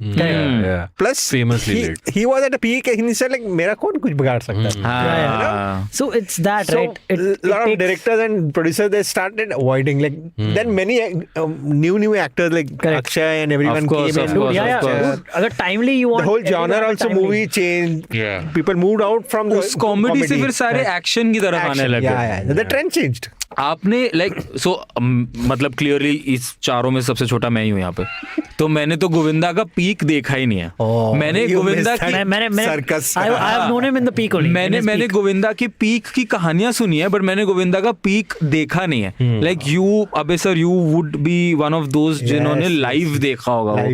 Plus, Famously late. He was at a peak and he said like, मेरा कौन कुछ बिगाड़ सकता है. So it's that, So right? a lot of directors and producers, they started avoiding like then many new actors like Akshay and everyone Of course, came of in. course, Yeah, of course. yeah. अगर timely you want The whole genre everyone also timely. movie changed. Yeah. People moved out from the उस comedy से फिर सारे action की तरफ आने action. लगे. Yeah. The trend changed. आपने लाइक सो मतलब क्लियरली इस चारों में सबसे छोटा मैं ही हूँ यहाँ पे. तो मैंने तो गोविंदा का पीक देखा ही नहीं है। मैंने गोविंदा की circus I have known him in the peak only. मैंने गोविंदा की पीक की कहानियां सुनी है, बट मैंने गोविंदा का पीक देखा नहीं है। लाइक यू अबे sir, you would be one of दोस्त जिन्होंने लाइव देखा होगा वो।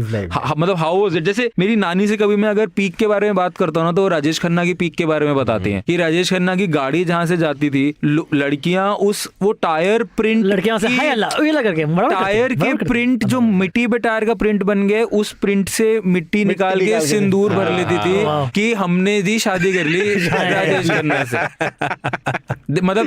मतलब हाउ वाज इट? जैसे मेरी नानी से कभी मैं अगर पीक के बारे में बात करता हूँ ना, तो वो राजेश खन्ना की पीक के बारे में बताते हैं कि राजेश खन्ना की गाड़ी जहाँ से जाती थी, लड़कियां वो टायर प्रिंट, लड़कियां से हाय अल्लाह ये लगा के टायर के प्रिंट जो मिट्टी पे टायर का प्रिंट बन गए, उस प्रिंट से मिट्टी निकाल के सिंदूर भर लेती थी कि हमने दी शादी कर ली राजेश खन्ना से। मतलब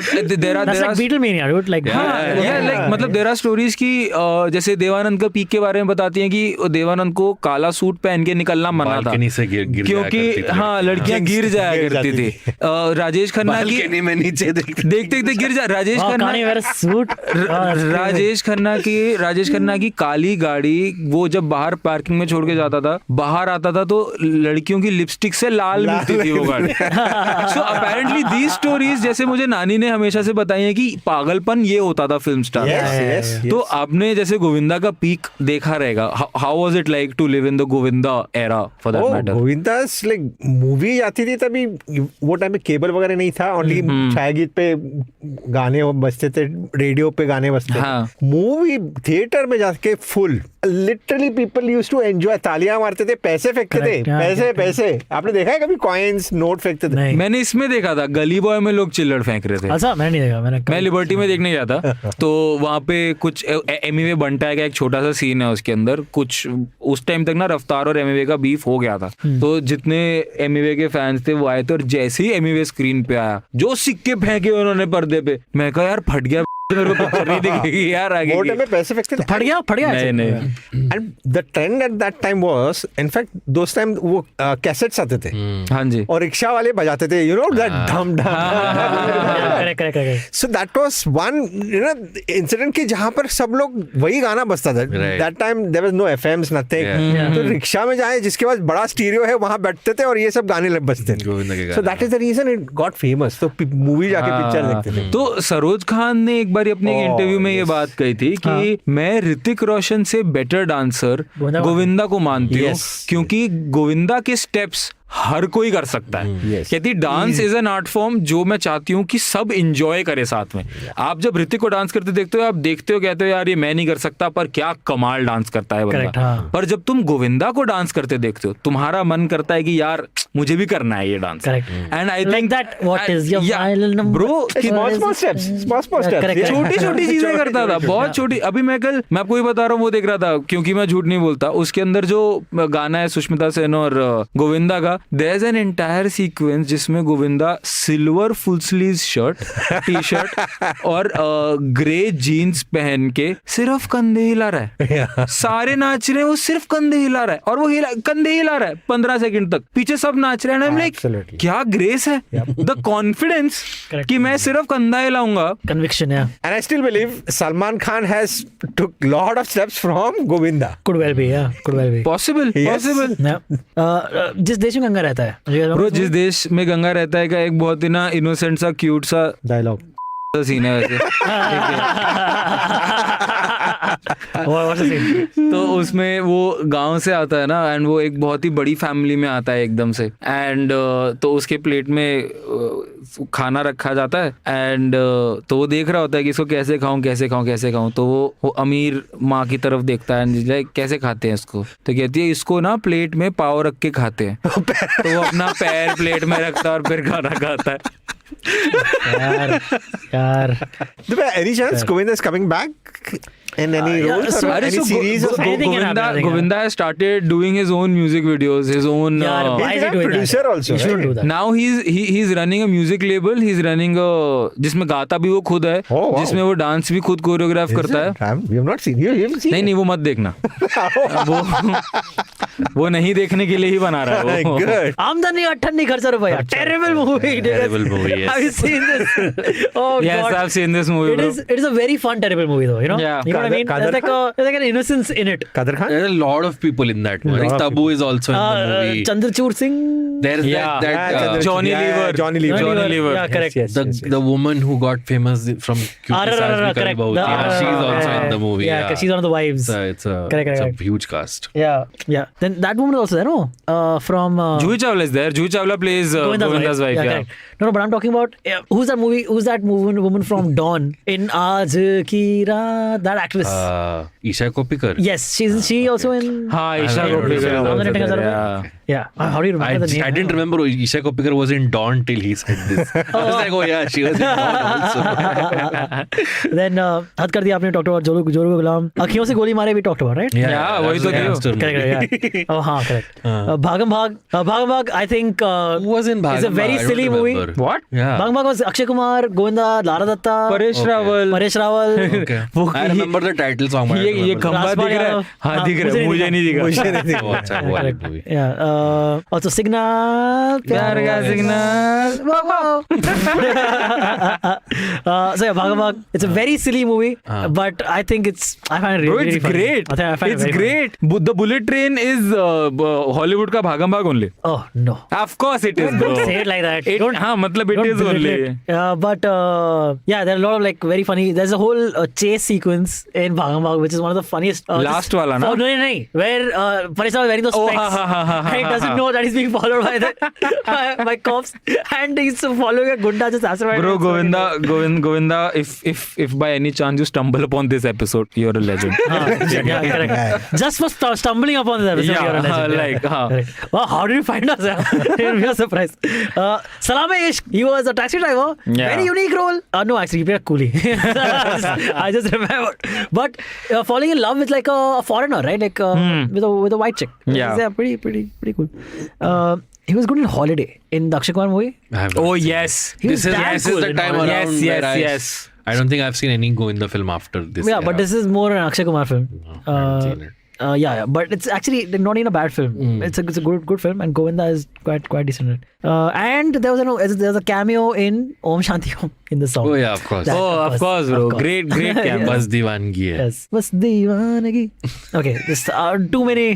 मतलब देयर आर स्टोरीज की जैसे देवानंद का पीक के बारे में बताती हैं कि देवानंद को काला सूट पहन के निकलना मना था क्योंकि हाँ लड़कियां गिर जाया करती थी। राजेश खन्ना की में नीचे देखते देखते गिर जा। राजेश खन्ना की काली गाड़ी वो जब बाहर पार्किंग में छोड़ के जाता था, बाहर आता था तो लड़कियों की लिपस्टिक से लाल मिलती थी वो गाड़ी। सो अपेरेंटली दीज स्टोरीज जैसे मुझे नानी ने हमेशा से बताई है कि पागलपन ये होता था फिल्म स्टार। तो आपने जैसे गोविंदा का पीक देखा रहेगा, how was it like to live in the Govinda era for that matter? Govinda like movie आती थी तभी, वो टाइम में केबल वगैरह नहीं था, ओनली छायागीत पे गाने बजते थे, रेडियो पे गाने बजते थे। मूवी थिएटर में जाके full literally people used to enjoy, तालियां मारते थे, पैसे फेंकते थे, पैसे। आपने देखा है कभी कॉइन्स नोट फेंकते थे? मैंने इसमें देखा था, गली बॉय में लोग चिल्लड़ फेंक रहे थे। अच्छा, मैंने नहीं देखा। मैं लिबर्टी में देखने गया था तो वहां पे कुछ एमिवे बंटा का एक छोटा सा सीन है, उसके अंदर कुछ उस टाइम तक ना रफ्तार और एमिवे का बीफ हो गया था। तो जितने एमिवे के फैंस थे वो आए थे और जैसे ही एमिवे स्क्रीन पे आया, जो सिक्के फेंके उन्होंने पर्दे पे, मैं कहा यार फट गया मेरे को पिक्चर नहीं दिखेगी यार आगे। वो टाइम में पैसे फेंकते थे, फट गया नहीं। And the trend at that time was in fact those time वो कैसेट्स आते थे, हाँ जी, और रिक्शा वाले बजाते थे, यू नो दैट धम धम। So that was one you know incident कि जहां पर सब लोग वही गाना बजता था। That time there was no FMs nothing, तो रिक्शा में जाए जिसके पास बड़ा स्टीरियो है वहां बैठते थे और ये सब गाने बजते थे। So that is the reason it got famous. तो मूवी जाके पिक्चर देखते थे। तो सरोज खान ने एक बार अपने इंटरव्यू में ये बात कही थी कि मैं ऋतिक रोशन से बेटर डांसर गोविंदा को मानती हूँ क्योंकि गोविंदा के स्टेप्स हर कोई कर सकता है। कहती dance is an art form जो मैं चाहती हूँ कि सब इंजॉय करे साथ में। आप जब ऋतिक को डांस करते देखते हो, आप देखते हो कहते हो यार ये मैं नहीं कर सकता, पर क्या कमाल डांस करता है बंदा। पर जब तुम गोविंदा को डांस करते देखते हो, तुम्हारा मन करता है कि यार मुझे भी करना है ये dance. And I think that what is your bro, छोटी छोटी चीजें करता था, बहुत छोटी। अभी मैं आपको ये बता रहा हूँ, वो देख रहा था, क्योंकि मैं झूठ नहीं बोलता, उसके अंदर जो गाना है सुष्मिता सेन और गोविंदा का, there's an entire sequence जिसमें Govinda silver full sleeve shirt, T shirt और ग्रे जीन्स पहन के सिर्फ कंधे हिला रहा है। सारे नाच रहे हैं, वो सिर्फ कंधे हिला रहा है और वो कंधे हिला रहा है 15 सेकंड तक, पीछे सब नाच रहे हैं। लाइक क्या ग्रेस है, द कॉन्फिडेंस कि मैं सिर्फ कंधा हिलाऊंगा, कन्विक्शन है। And I still believe Salman Khan has took lot of steps from Govinda. Could well be, yeah, could well be. Possible. जिस देश में गंगा रहता है ब्रो, जिस देश में गंगा रहता है का एक बहुत ही ना इनोसेंट सा क्यूट सा डायलॉग सीन है वैसे। तो उसमें वो गांव से आता है ना, एंड वो एक बहुत ही बड़ी फैमिली में आता है एकदम से, एंड तो उसके प्लेट में खाना रखा जाता है, एंड तो वो देख रहा होता है कि इसको कैसे खाऊं। तो वो अमीर माँ की तरफ देखता है, कैसे खाते हैं इसको, तो कहती है इसको ना प्लेट में पाव रख के खाते हैं। तो वो अपना पैर प्लेट में रखता है और फिर खाना खाता है। यार any chance Govinda is coming back in any roles or any series or anything? Govinda has started doing his own music videos, his own he's a producer also. You shouldn't do that. Now he's running a music label. He's running a जिसमें गाता भी वो खुद है, जिसमें वो dance भी खुद कोरियोग्राफ करता है। We have not seen you. नहीं वो मत देखना। वो नहीं देखने के लिए ही बना रहा है वो. Good. आमदनी 98 खर्च रुपया. Terrible movie. Terrible movie, yes. Have you seen this? Oh Yes, God. I've seen this movie, bro. It is a very fun terrible movie though. You know. Yeah. You know what I mean? Kader There's like an innocence in it. Kader Khan? There are a lot of people in that movie. I think Lot of Tabu is also in the movie. Chandrachud Singh. There's Yeah. that Johnny Lever. Johnny Lever. Johnny Lever. Yeah, correct. Yes, yes. the woman who got famous from Cutie Saas Bhi Kari correct. Bahut Thi. Yeah, she's also in the movie. Yeah, 'cause she's one of the wives. It's a Correct. huge cast. Yeah. Then that woman is also there, no? From Juhi Chawla is there. Juhi Chawla plays Govinda's wife. Yeah. correct. No, but I'm talking about who's that movie? Who's that woman from Dawn in Aaj Ki Raat? That actress. Isha Kopikar. Yes, she also in. हाँ, Isha I don't Koppikar know. also there, Yeah. yeah. Yeah. How do you remember the name? I didn't remember Isha Kopikar was in Dawn till he said this. I was like, oh yeah, she was in Dawn also. Then हद कर दिया आपने talked about जोरू गुलाम अखियों से गोली मारे भी talked about, right? Yeah, वही तो gangster movie. Correct. Yeah. Oh हाँ, correct. भागम भाग I think Who was in is a Bhagam very Bhag? I don't silly movie. remember. What? Yeah. भागम भाग was Akshay Kumar, Govinda, Lara Datta, Paresh Rawal. Paresh Rawal. Okay. वो I remember the title song. but I don't ये remember खंबा राजपाल दिख रहा है. यादव. हाँ दिख रहा है. मुझे नहीं दिखा. मुझे नहीं the- दिखा. Oh, अच्छा, वो वाली movie. Yeah. Also Signal. प्यार का signal. So yeah, Bhagam Bhag. It's a very silly movie, but I think I find it Bro, really, it's really funny. great. I find it It's very funny. great. The Bullet Train is Hollywood का भागम भाग only. Oh no. Of course it is, bro. Don't say it like that. It, हाँ मतलब it Don't is belittle only. it. But yeah, there are a lot of like very funny. There's a whole chase sequence in Bhagam Bhag, which is one of the funniest. Last wala na? Oh, no, where Paresh Rawal is wearing those Oh, specs, and he doesn't know that he's being followed by cops, and he's following a gunda just as well. Bro, Govinda, if by any chance you stumble upon this episode, you're a legend. Yeah, correct. Just for stumbling upon this episode, Yeah, you're a legend. like, Correct. Wow, how did you find us? We are surprised. Salame Ishq, he was a taxi driver. Yeah. Very unique role. No, actually, he played a coolie. I just remembered. But falling in love with like a foreigner, right? Like with a white chick. Yeah. Pretty cool. He was good in Holiday in the Akshay Kumar movie. I have not Oh seen yes. He was This is damn this cool is the in time Holiday. around Yes, where yes. I don't think I've seen any Go in the film after this. Yeah, but era. this is more an Akshay Kumar film. I haven't seen it. Yeah, but it's actually not even a bad film. It's a good film, and Govinda is quite decent in it. And there was a cameo in Om Shanti Om in the song. Oh yeah, of course. That- Oh, of course, bro. Great camera. Bas Diwangi hai. Yes. Bas Diwanagi. Okay, this too many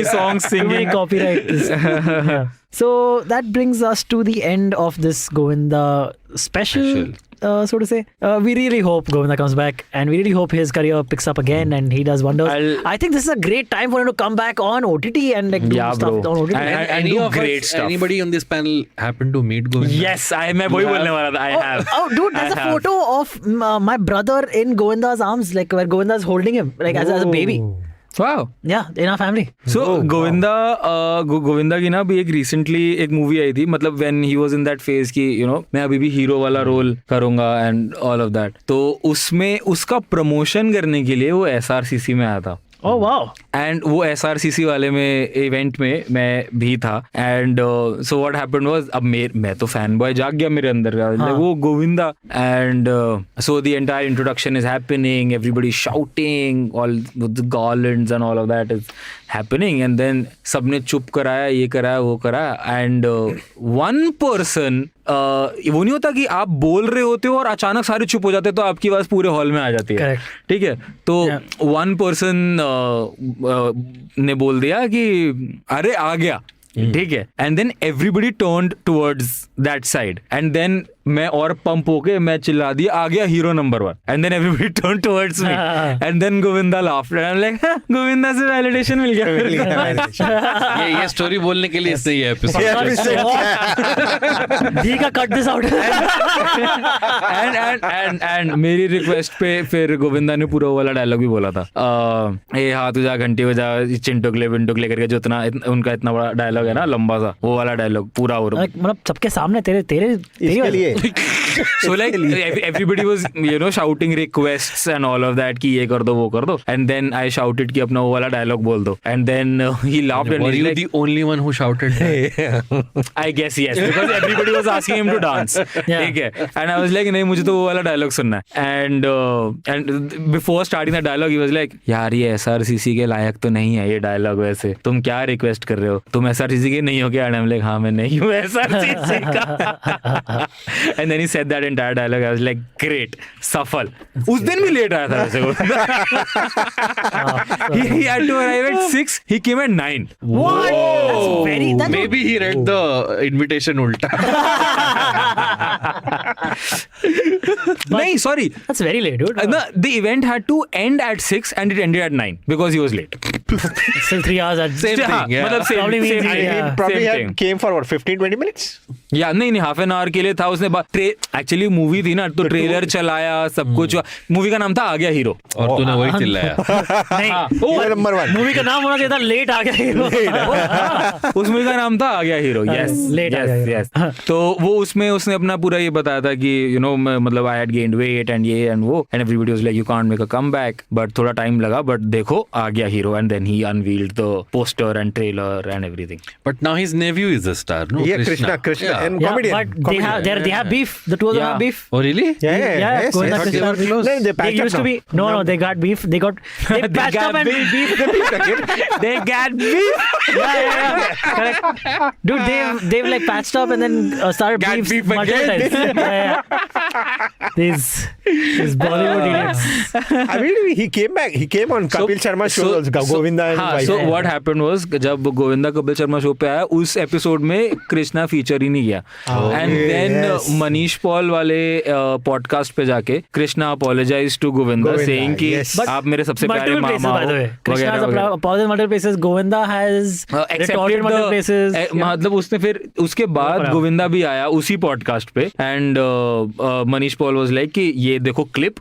songs too many singing. copyright. Yeah. So that brings us to the end of this Govinda special. So to say, we really hope Govinda comes back, and we really hope his career picks up again and he does wonders. I think this is a great time for him to come back on OTT and like do Yeah, stuff bro. on OTT. And do great stuff. Anybody on this panel happen to meet Govinda? Yes, मैं वही बोलने वाला था. I have. Oh, dude, there's a photo of my brother in Govinda's arms, like where Govinda's holding him, like as a baby. Wow. Yeah, in our family. So Govinda की ना अभी एक recently एक मूवी आई थी, मतलब when he was in that phase कि मैं अभी भी हीरो वाला रोल करूंगा एंड ऑल ऑफ दैट, तो उसमें उसका प्रमोशन करने के लिए वो SRCC में आया था. Oh wow. एंड वो SRCC वाले में इवेंट में मैं भी था. And so what happened was, अब मैं तो फैन बॉय जाग गया मेरे अंदर का, like, वो Govinda. And so the entire introduction is happening, everybody shouting, all the garlands and all of that is happening, and then सबने चुप कराया, ये कराया, वो कराया. एंड वन पर्सन, वो नहीं होता कि आप बोल रहे होते हो और अचानक सारे चुप हो जाते तो आपकी आवाज पूरे हॉल में आ जाती है. Correct. ठीक है, तो वन पर्सन ने बोल दिया कि अरे आ गया. ठीक है, and then everybody turned towards that side, and then मैं और पंप होके मैं चिल्ला दिया आ गया hero number 1, and then everybody turn towards me, and then Govinda laughed, and I am like Govinda से वैलिडेशन मिल गया. ये स्टोरी बोलने के लिए इसने ये एपिसोड दी का कट दिस आउट. एंड मेरी रिक्वेस्ट पे फिर गोविंदा ने पूरा वाला डायलॉग भी बोला था, ए हाथ जा घंटी बजा चिंटुकले विंटुकले करके, जो उनका इतना बड़ा डायलॉग है ना, लंबा सा, वो वाला डायलॉग पूरा. और मतलब सबके सामने तेरे इसके लिए So like everybody was shouting requests and all of that कि ये कर दो वो कर दो, and then I shouted कि अपना वो वाला dialogue बोल दो, and then he laughed and Were he's you like, the only one who shouted that? I guess yes, because everybody was asking him to dance. ठीक है, and I was like नहीं मुझे तो वो वाला dialogue सुनना है, and before starting the dialogue he was like यार ये SRCC के लायक तो नहीं है ये dialogue, वैसे तुम क्या रिक्वेस्ट कर रहे हो, तुम SRCC के नहीं हो क्या? And I'm like हाँ मैं नहीं हूँ SRCC का. And then he said that entire dialogue. I was like great, सफल. उस दिन भी लेट आया था वैसे वो. He had to arrive at 6. He came at 9. What? That's Maybe he read the invitation ulta. नहीं, sorry. That's very late, dude. The event had to end at 6 and it ended at 9 because he was late. Still 3 hours. Same thing, yeah. मतलब same, Probably means same, he- yeah. He probably same thing. came for what, 15-20 minutes? या नहीं half an hour के लिए था. उसने actually movie थी ना, तो ट्रेलर चलाया, सब कुछ. मूवी का नाम था आ गया हीरो. और तूने वही चिल्लाया. नहीं, नंबर 1. मूवी का नाम होना चाहिए था लेट आ गया हीरो. उस मूवी का नाम था आ गया हीरो. यस Late आ गया यस. तो वो उसमें उसने अपना पूरा ये बताया था कि मतलब I had gained weight and ये एंड वो, and everybody was like you can't make a comeback, but थोड़ा टाइम लगा, बट देखो आ गया hero. And then he unveiled the poster and trailer and everything. But now his nephew is a star, no? Yeah, Krishna, Yeah. and Yeah, comedian. but they have beef. The two of them Yeah. have beef. Oh, really? Yeah, Yeah, yes, Govinda yes. Krishna were close. No, they They patched used up to be now. no, they got beef. They patched got up and beef. beef. They got beef. Yeah. Correct. Dude, they've like patched up and then started Got beef multiple again. times. Yeah. These Bollywood idiots. I mean, he came back. He came on Kapil Sharma show also, Govinda and हाँ, wife. so what happened was जब Govinda Kapil Sharma show पे आया उस episode में Krishna feature ही नहीं किया. And then Manish Paul वाले पॉडकास्ट पे जाके Krishna apologise to Govinda saying कि yes. आप मेरे सबसे प्यारे Multiple places, mama by the way. हो Krishna has apologized in multiple places. Govinda has retorted in multiple places. मतलब उसने फिर उसके बाद गोविंदा भी आया उसी पॉडकास्ट पे, and Manish Paul was like कि ये देखो क्लिप,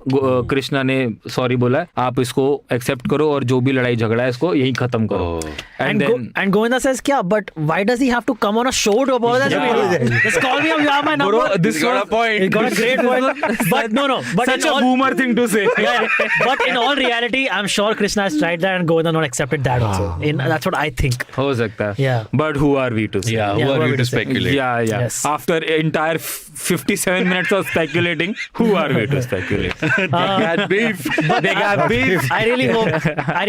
कृष्णा ने सॉरी बोला है, आप इसको एक्सेप्ट करो और जो भी लड़ाई झगड़ा है इसको यही खत्म करो. And Govinda says, "Kya? But why does he have to come on a show to apologize to me? Just call me up. You have my number." Bro, this got was a point. He got a great point. But no. But such in a all, boomer thing to say. yeah. But in all reality, I'm sure Krishna has tried that and Govinda not accepted that also. That's what I think. हो सकता है. Yeah. But who are we to say? Yeah, who are you to speculate? Yeah. Yes. After entire 57 minutes of speculating, who are we to speculate? They got beef. They got beef. I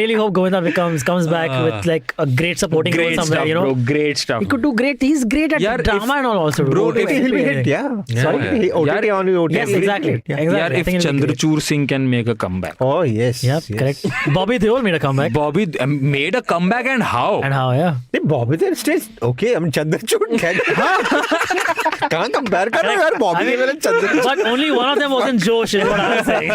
really hope Govinda comes back with like a great supporting role Great somewhere. stuff, bro. Great stuff. He could do great. He's great at Yaar, drama and all also. bro, if He'll be hit, yeah. Sorry, yeah. OTT on OTT. Yes, exactly. Yeah. Exactly. यार, I if think it'll be great. Chandrachur Singh can make a comeback. Oh, yes. Yep, yes. correct. Bobby Deol made a comeback. Bobby made a comeback, and how? And how, yeah. नहीं, Bobby Deol stays okay. I mean, Chandrachud कहाँ compare कर रहे हो यार Bobby Deol and Chandrachud? But only one of them was in Josh, is what I was saying.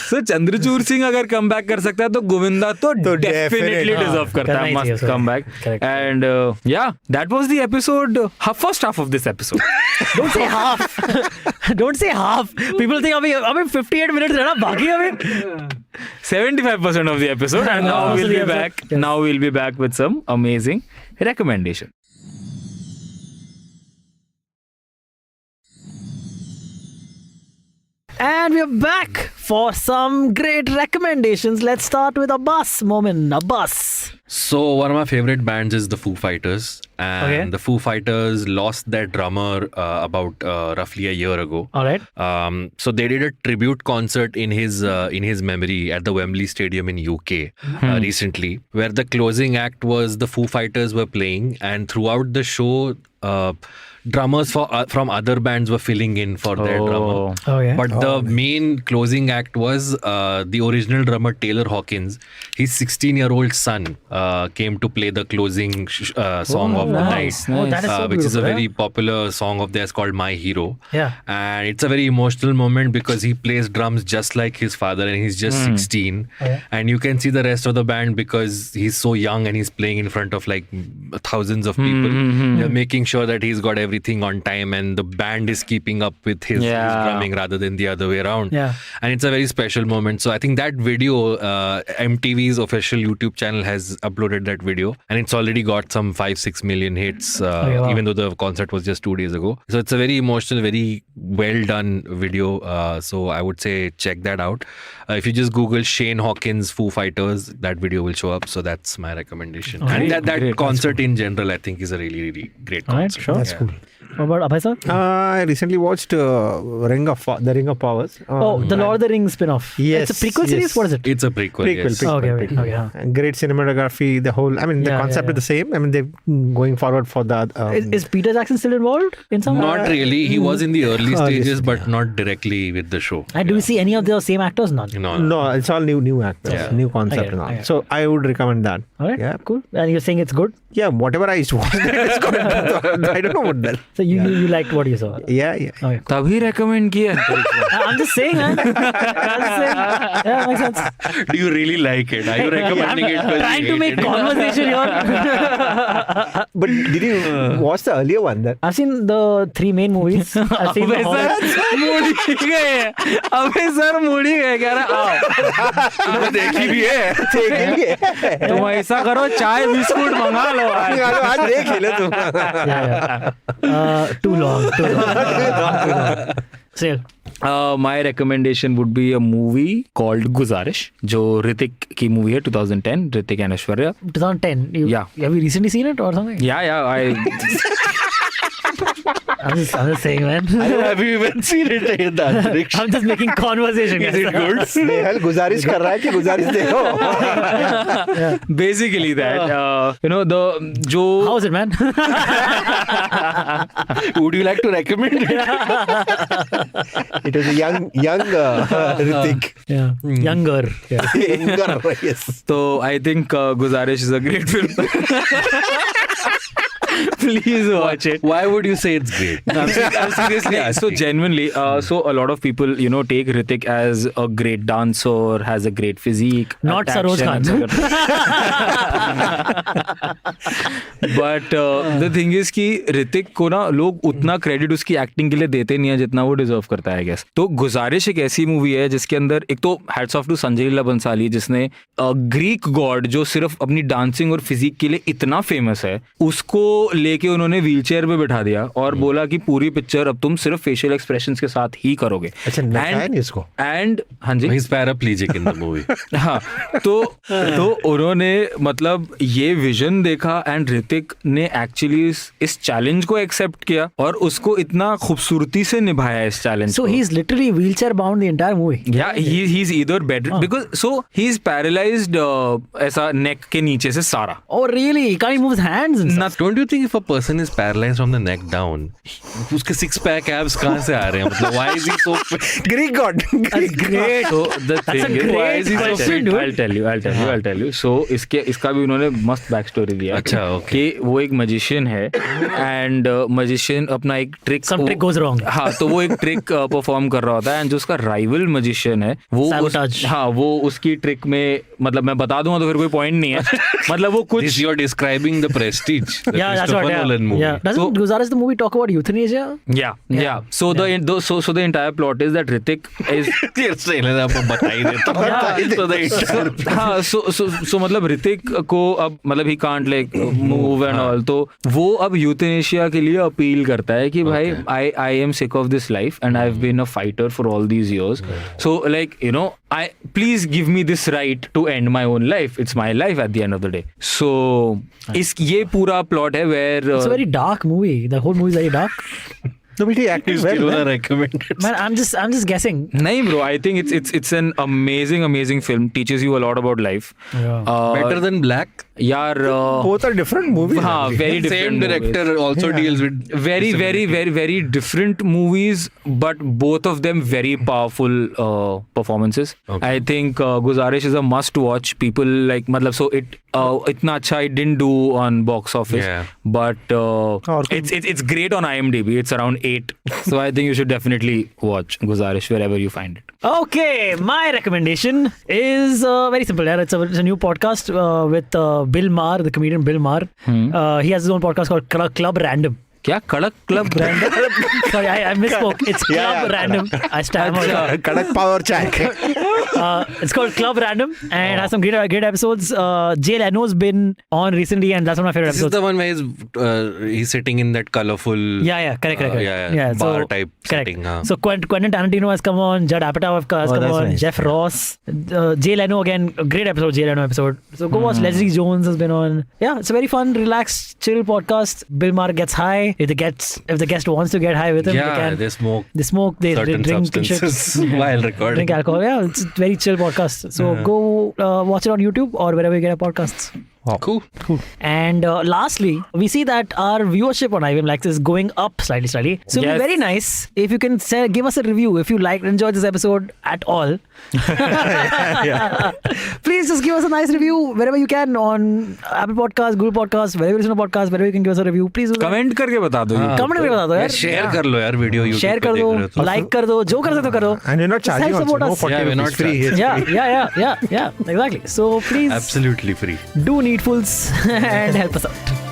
So Chandrachur Singh अगर comeback कर सकता है तो गोविंदा तो definitely definitely. deserve करता करना है. ही चाहिए Must उसको. come back. Correct. And yeah, that was the episode. First half of this episode. Don't say half. Don't say half. People think अभी 58 minutes रहना बाकी अभी. 75% of the episode, and now most we'll of the be episode. back. Yes. Now we'll be back with some amazing recommendation. And we're back for some great recommendations. Let's start with Abbas. Moment, Abbas. So one of my favorite bands is the Foo Fighters, and Okay. the Foo Fighters lost their drummer about roughly a year ago. All right. So they did a tribute concert in his memory at the Wembley Stadium in UK recently, where the closing act was the Foo Fighters were playing, and throughout the show, drummers from other bands were filling in for their drummer. Okay. But the main closing act was the original drummer Taylor Hawkins. His 16-year-old son came to play the closing song of the nice, night, nice. That is so which is a beautiful, very popular song of theirs called My Hero. Yeah. And it's a very emotional moment because he plays drums just like his father, and he's just 16. Yeah. And you can see the rest of the band because he's so young and he's playing in front of like thousands of people. They're making sure that he's got everything on time and the band is keeping up with his drumming rather than the other way around. Yeah. And it's a very special moment. So I think that video, MTV's official YouTube channel has uploaded that video, and it's already got some 5-6 million hits, wow. even though the concert was just 2 days ago. So it's a very emotional, very well done video. So I would say check that out. If you just Google Shane Hawkins Foo Fighters, that video will show up. So that's my recommendation. Okay. And that concert in general, I think, is a really, really great concert. Sure. That's cool. What about Abhay sir? I recently watched the Ring of Powers. The Lord of the Rings spin-off. Yes, It's a prequel series? yes. What is it? It's a prequel. Yes. Okay. And great cinematography. The whole, the concept is the same. They're going forward for that. Is Peter Jackson still involved in some way? Not really. He was in the early Early stages, but yeah. not directly with the show. And do we see any of the same actors? None. No, it's all new actors, Yeah. new concept and all. So I would recommend that. All right. Yeah. Cool. And you're saying it's good? Yeah, whatever I used to watch, it's good. I don't know what that. So you liked what you saw? Yeah. Okay. तभी recommend किया. I'm just saying, man. I'm just saying. Yeah, makes sense. Do you really like it? Are you recommending it? I'm trying to make conversation here. But did you watch the earlier one? That I've seen the 3 main movies. I've seen the अबे sir मुड़ी गए कह रहा आओ देखी भी है. तुम ऐसा करो चाय बिस्कुट मंगा लो आज देख ले तुम. Too long. Still. My recommendation would be a movie called Guzarish, जो ऋतिक की movie है 2010, Hrithik and Aishwarya. 2010. Yeah. Have you recently seen it or something? Yeah, I'm just saying, man. Have you even seen it in the Antariksh? I'm just making conversation. Is it good? Snehal गुजारिश कर रहा है कि गुजारिश देखो. basically that, the जो How's it, man? Would you like to recommend it? It was a young Hrithik. Yeah. Younger. Yeah. Younger, yes. So I think Guzarish is a great film. Please watch it. Why would you say it's great? I'm seriously asking. So genuinely, so a lot of people, take Hrithik as a great dancer, has a great physique. Not Saroj Khan. But the thing is कि ऋतिक को ना लोग उतना credit उसकी acting के लिए देते नहीं है जितना वो डिजर्व करता है, गेस. तो गुजारिश एक ऐसी मूवी है जिसके अंदर एक तो hats off to Sanjay Leela Bhansali, जिसने ग्रीक गॉड जो सिर्फ अपनी डांसिंग और फिजिक के लिए इतना फेमस है, उसको लेके उन्होंने व्हीलचेयर पे बिठा दिया और बोला कि पूरी पिक्चर अब तुम सिर्फ फेशियल एक्सप्रेशंस के साथ ही करोगे. अच्छा, नचाया नहीं इसको. एंड हाँ जी, He's paraplegic in the movie. हाँ, तो उन्होंने मतलब ये विजन देखा एंड ऋतिक ने एक्चुअली इस चैलेंज को एक्सेप्ट किया और उसको इतना खूबसूरती से निभाया इस चैलेंज So को. he's literally wheelchair bound the entire movie. Yeah, he's either better because so he's paralyzed ऐसा neck के नीचे से सारा. Oh, really? He can't even move his hands and stuff. Don't you think if a person is paralyzed from the neck down, उसके 6-pack abs कहाँ से आ रहे हैं? मतलब why is he so fit? Greek god. That's great. So the That's a thing is, great why is he so question, fit? dude. I'll tell you. So इसका भी उन्होंने मस्त बैक स्टोरी दिया. अच्छा, okay. कि वो एक magician है and magician अपना एक trick Some trick goes wrong. हाँ, तो वो एक ट्रिक परफॉर्म कर रहा होता है एंड जो उसका राइवल magician है वो उसकी ट्रिक में, मतलब मैं बता दूंगा तो फिर कोई पॉइंट नहीं है. मतलब वो कुछ This you're describing the Prestige. The Yeah, that's Christopher what. Nolan movie. Yeah. Doesn't Guzarish the movie talk about euthanasia? Yeah. So the entire plot is that Hrithik is आपको बता ही देता. हाँ, so मतलब ऋतिक को अब मतलब he can't like move and all, तो वो अब यूथनेशिया के लिए अपील करता है कि भाई I am sick of this life and I have been a fighter for all these years, so like I please give me this right to end my own life, it's my life at the end of the day. So ये पूरा plot है where It's a very dark movie. The whole movie is very dark. No, but he acted well. Still wanna recommend it. Man, I'm just guessing. नहीं bro, I think it's an amazing film, teaches you a lot about life. Better than Black. यार Both are different movies. हाँ, very different Same director movies. also deals with very different movies, but both of them very powerful performances. Okay. I think Guzarish is a must watch. People like मतलब so it इतना अच्छा it didn't do on box office, Yeah. but it's great on IMDb. It's around 8, so I think you should definitely watch Guzarish wherever you find it. Okay, my recommendation is very simple. Yeah, it's a new podcast with Bill Maher, the comedian Bill Maher. He has his own podcast called Club Random. क्या कड़क club brand? Sorry, I misspoke. It's Club Random. I stammered. कड़क power चाय. It's called Club Random and has some great episodes. Jay Leno's been on recently, and that's one of my favorite This is episodes. the one where he's sitting in that colorful Correct. bar type correct. setting. So Quentin Tarantino has come on, Judd Apatow has come that's on, nice. Jeff Ross, Jay Leno again, a great episode, Jay Leno episode. So go watch. Leslie Jones has been on. Yeah, it's a very fun, relaxed, chill podcast. Bill Maher gets high. If the guest wants to get high with him, Yeah, they smoke they smoke, they certain drink shit. substances while recording. Drink alcohol. Yeah, it's a very chill podcast. So go watch it on YouTube or wherever you get your podcasts. Cool. And lastly, we see that our viewership on IVM Likes is going up slightly. So it'd be Yes. very nice if you can give us a review if you enjoyed this episode at all. Please just give us a nice review wherever you can on Apple Podcasts, Google Podcasts, wherever you listen to podcasts, wherever you can give us a review. Please do that. Comment करके बता दो. Comment में बता दो यार. Share कर लो यार video YouTube share पे कर देख दो, रहे हो तो. लाइक कर दो, जो कर सकते हो करो. And you're not Just charging help also. support No us. 40 Yeah, we're rupees not free. charging. It's free. Yeah, exactly. So please Absolutely free. do needfuls and help us out.